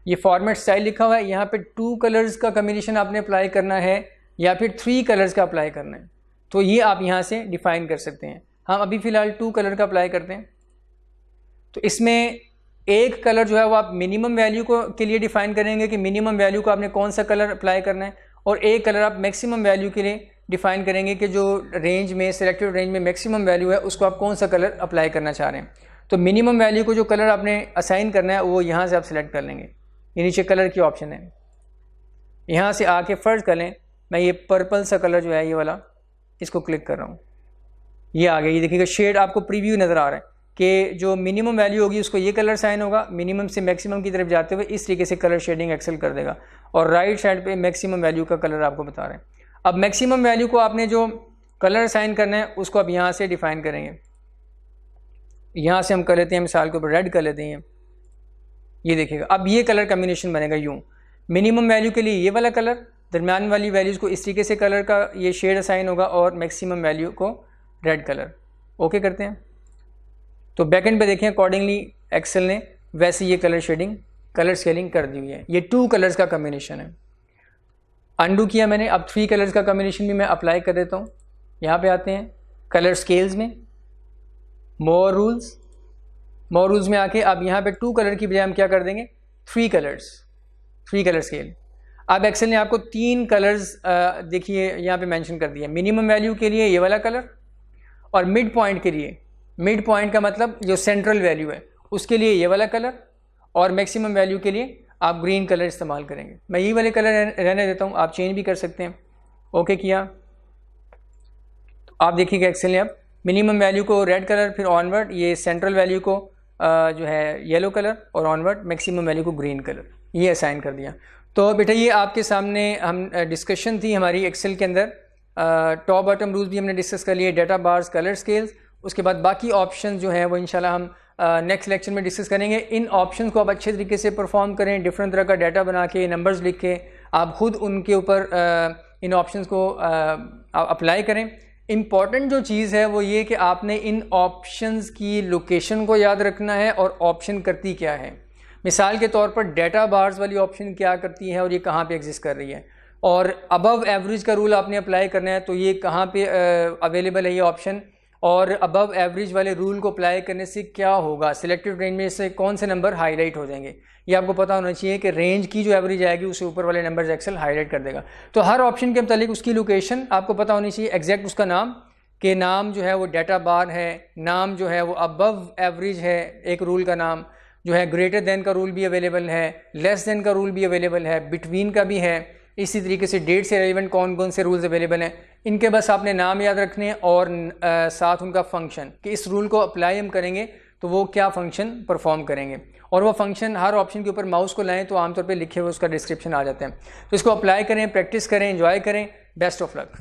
ये फॉर्मेट स्टाइल लिखा हुआ है। यहाँ पे 2 कलर्स का कम्बिनेशन आपने अप्लाई करना है या फिर 3 कलर्स का अप्लाई करना है, तो ये आप यहाँ से डिफ़ाइन कर सकते हैं। हम अभी फ़िलहाल 2 कलर का अप्लाई करते हैं। तो इसमें एक कलर जो है वो आप मिनिमम वैल्यू के लिए डिफ़ाइन करेंगे कि मिनिमम वैल्यू को आपने कौन सा कलर अप्लाई करना है, और एक कलर आप मैक्सिमम वैल्यू के लिए डिफ़ाइन करेंगे कि जो रेंज में, सिलेक्टेड रेंज में मैक्सिमम वैल्यू है उसको आप कौन सा कलर अप्लाई करना चाह रहे हैं। तो मिनिमम वैल्यू को जो कलर आपने असाइन करना है वो यहाँ से आप सिलेक्ट कर लेंगे। ये नीचे कलर की ऑप्शन है, यहाँ से आके फ़र्ज कर लें मैं ये पर्पल सा कलर जो है ये वाला, इसको क्लिक कर रहा हूँ, ये आ गया। ये देखिएगा शेड आपको प्रीव्यू नज़र आ रहा है कि जो मिनिमम वैल्यू होगी उसको ये कलर साइन होगा, मिनिमम से मैक्सिमम की तरफ जाते हुए इस तरीके से कलर शेडिंग एक्सेल कर देगा, और राइट साइड पे मैक्सिमम वैल्यू का कलर आपको बता रहे हैं। अब मैक्सिमम वैल्यू को आपने जो कलर साइन करना है उसको आप यहाँ से डिफ़ाइन करेंगे। यहाँ से हम कर लेते हैं, मिसाल के ऊपर रेड कर लेते हैं। ये देखिएगा अब ये कलर कम्बिनेशन बनेगा यूँ, मिनिमम वैल्यू के लिए ये वाला कलर, दरमियान वाली वैल्यूज़ को इस तरीके से कलर का ये शेड असाइन होगा, और मैक्सिमम वैल्यू को रेड कलर। ओके करते हैं, तो बैकएंड पे देखें अकॉर्डिंगली एक्सेल ने वैसे ये कलर शेडिंग, कलर स्केलिंग कर दी हुई है। ये 2 कलर्स का कम्बिनेशन है। अनडू किया मैंने, अब 3 कलर्स का कम्बिनेशन भी मैं अप्लाई कर देता हूँ। यहाँ पे आते हैं कलर स्केल्स में, मोर रूल्स में आके अब यहाँ पे 2 कलर की बजाय हम क्या कर देंगे 3 कलर स्केल। अब एक्सेल ने आपको 3 कलर्स देखिए यहाँ पे मेंशन कर दिया। मिनिमम वैल्यू के लिए ये वाला कलर, और मिड पॉइंट के लिए, मिड पॉइंट का मतलब जो सेंट्रल वैल्यू है उसके लिए ये वाला कलर, और मैक्सिमम वैल्यू के लिए आप ग्रीन कलर इस्तेमाल करेंगे। मैं ये वाले कलर रहने देता हूँ, आप चेंज भी कर सकते हैं। ओके किया, तो आप देखिएगा एक्सेल ने अब मिनिमम वैल्यू को रेड कलर, फिर ऑनवर्ड ये सेंट्रल वैल्यू को जो है येलो कलर, और ऑनवर्ड मैक्सिमम वैल्यू को ग्रीन कलर, ये असाइन कर दिया। तो बेटा ये आपके सामने हम डिस्कशन थी हमारी एक्सेल के अंदर। टॉप बॉटम रूल्स भी हमने डिस्कस कर लिए, डाटा बार्स, कलर स्केल्स। उसके बाद बाकी ऑप्शन जो हैं वो इंशाल्लाह हम नेक्स्ट लेक्चर में डिस्कस करेंगे। इन ऑप्शन को आप अच्छे तरीके से परफॉर्म करें, डिफरेंट तरह का डाटा बना के, नंबर्स लिख के आप खुद उनके ऊपर इन ऑप्शंस को अप्लाई करें। इम्पॉर्टेंट जो चीज़ है वो ये कि आपने इन ऑप्शंस की लोकेशन को याद रखना है और ऑप्शन करती क्या है। मिसाल के तौर पर डेटा बार्स वाली ऑप्शन क्या करती है और ये कहाँ पे एग्जिस्ट कर रही है, और अबव एवरेज का रूल आपने अप्लाई करना है तो ये कहाँ पे अवेलेबल है ये ऑप्शन, और अबव एवरेज वाले रूल को अप्लाई करने से क्या होगा, सिलेक्टेड रेंज में से कौन से नंबर हाईलाइट हो जाएंगे। ये आपको पता होना चाहिए कि रेंज की जो एवरेज आएगी उससे ऊपर वाले नंबर्स एक्सेल हाईलाइट कर देगा। तो हर ऑप्शन के मतलब उसकी लोकेशन आपको पता होनी चाहिए, एग्जैक्ट उसका नाम, कि नाम जो है वो डेटा बार है, नाम जो है वो अबव एवरेज है, एक रूल का नाम जो है, ग्रेटर देन का रूल भी अवेलेबल है, लेस देन का रूल भी अवेलेबल है, बिटवीन का भी है, इसी तरीके से डेट से रेलिवेंट कौन कौन से रूल्स अवेलेबल हैं। इनके बस आपने नाम याद रखने और साथ उनका फंक्शन कि इस रूल को अप्लाई हम करेंगे तो वो क्या फंक्शन परफॉर्म करेंगे, और वो फंक्शन हर ऑप्शन के ऊपर माउस को लाएं तो आमतौर पे लिखे हुए उसका डिस्क्रिप्शन आ जाते हैं। तो इसको अप्लाई करें, प्रैक्टिस करें, एंजॉय करें। Best of luck.